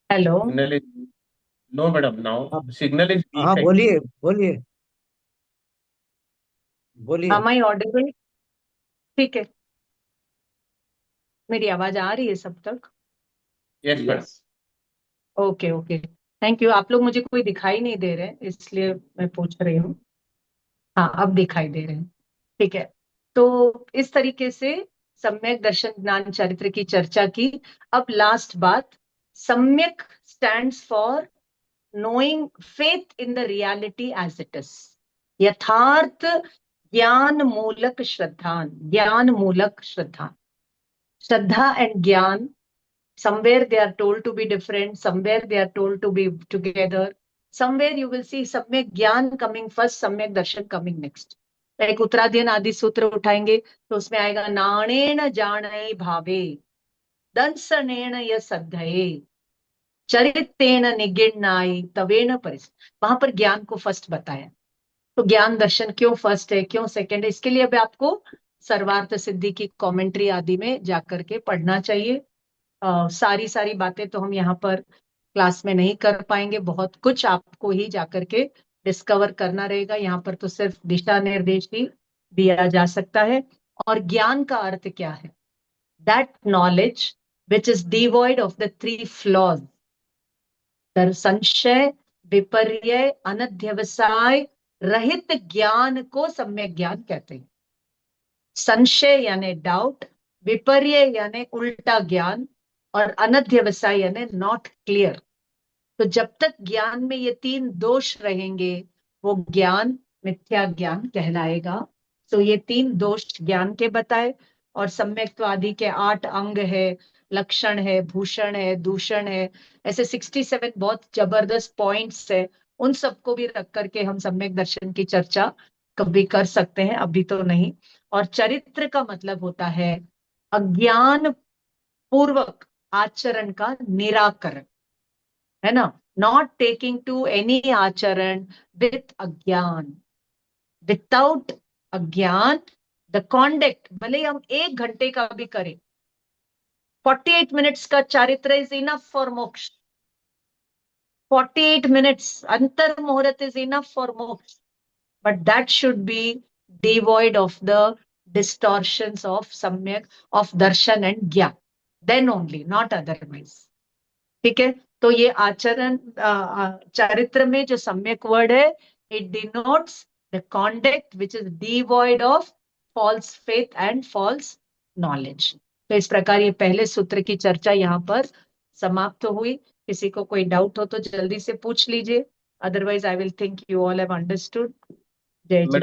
Hello. Signal is, no madam, now signal is weak हाँ है। बोलिए बोलिए बोलिए। Am I audible? ठीक है, मेरी आवाज आ रही है सब तक? Yes madam. Okay okay, thank you. आप लोग मुझे कोई दिखाई नहीं दे रहे हैं इसलिए मैं पूछ रही हूँ। हाँ, अब दिखाई दे रहे हैं। ठीक है, तो इस तरीके से सम्यक दर्शन ज्ञान चरित्र की चर्चा की। अब लास्ट बात, samyak stands for knowing faith in the reality as it is. यथार्थ ज्ञान मूलक श्रद्धा, ज्ञान मूलक श्रद्धा। Shraddha and gyan, somewhere they are told to be different, somewhere they are told to be together, somewhere you will see samyak gyan coming first, samyak darshan coming next. एक उत्तराध्ययन आदि सूत्र उठाएंगे तो उसमें आएगा नाणेन जाने भावे, दंसनेन य सद्धये, चरितेन निगिन्नाय तवेन परिस। वहां पर ज्ञान को फर्स्ट बताया। तो ज्ञान दर्शन क्यों फर्स्ट है, क्यों सेकंड है, इसके लिए अब आपको सर्वार्थ सिद्धि की कमेंट्री आदि में जाकर के पढ़ना चाहिए। सारी बातें तो हम यहाँ पर क्लास में नहीं कर पाएंगे, बहुत कुछ आपको ही जाकर के डिस्कवर करना रहेगा। यहाँ पर तो सिर्फ दिशा निर्देश ही दिया जा सकता है। और ज्ञान का अर्थ क्या है? That knowledge which is devoid of the 3 flaws, संशय, विपर्य, अनध्यवसाय रहित ज्ञान को सम्यक ज्ञान कहते हैं। संशय यानी डाउट, विपर्य यानी उल्टा ज्ञान, और अनध्यवसाय यानी नॉट क्लियर। तो जब तक ज्ञान में ये 3 दोष रहेंगे वो ज्ञान मिथ्या ज्ञान कहलाएगा। तो ये 3 दोष ज्ञान के बताए, और सम्यक्त्व आदि के 8 अंग है, लक्षण है, भूषण है, दूषण है, ऐसे 67 बहुत जबरदस्त पॉइंट्स है। उन सबको भी रख करके हम सम्यक दर्शन की चर्चा कभी कर सकते हैं, अभी तो नहीं। और चरित्र का मतलब होता है अज्ञान पूर्वक आचरण का निराकरण, है ना? नॉट टेकिंग टू एनी आचरण विथ अज्ञान, विदाउट अज्ञान द कॉन्डक्ट, भले हम 1 घंटे का भी करें, 48 मिनट्स का चारित्र इज इनफ फॉर मोक्ष। 48 मिनट्स अंतर मुहूर्त इज इनफ फॉर मोक्ष, but that should be devoid of the distortions of samyak, of darshan and gyan, then only, not otherwise. ठीक है, तो ये आचरण चरित्र में जो सम्यक वर्ड है, it denotes the conduct which is devoid of false faith and false knowledge. तो इस प्रकार ये पहले सूत्र की चर्चा यहाँ पर समाप्त हुई। किसी को कोई डाउट हो तो जल्दी से पूछ लीजिए, otherwise I will think you all have understood. जय मैडम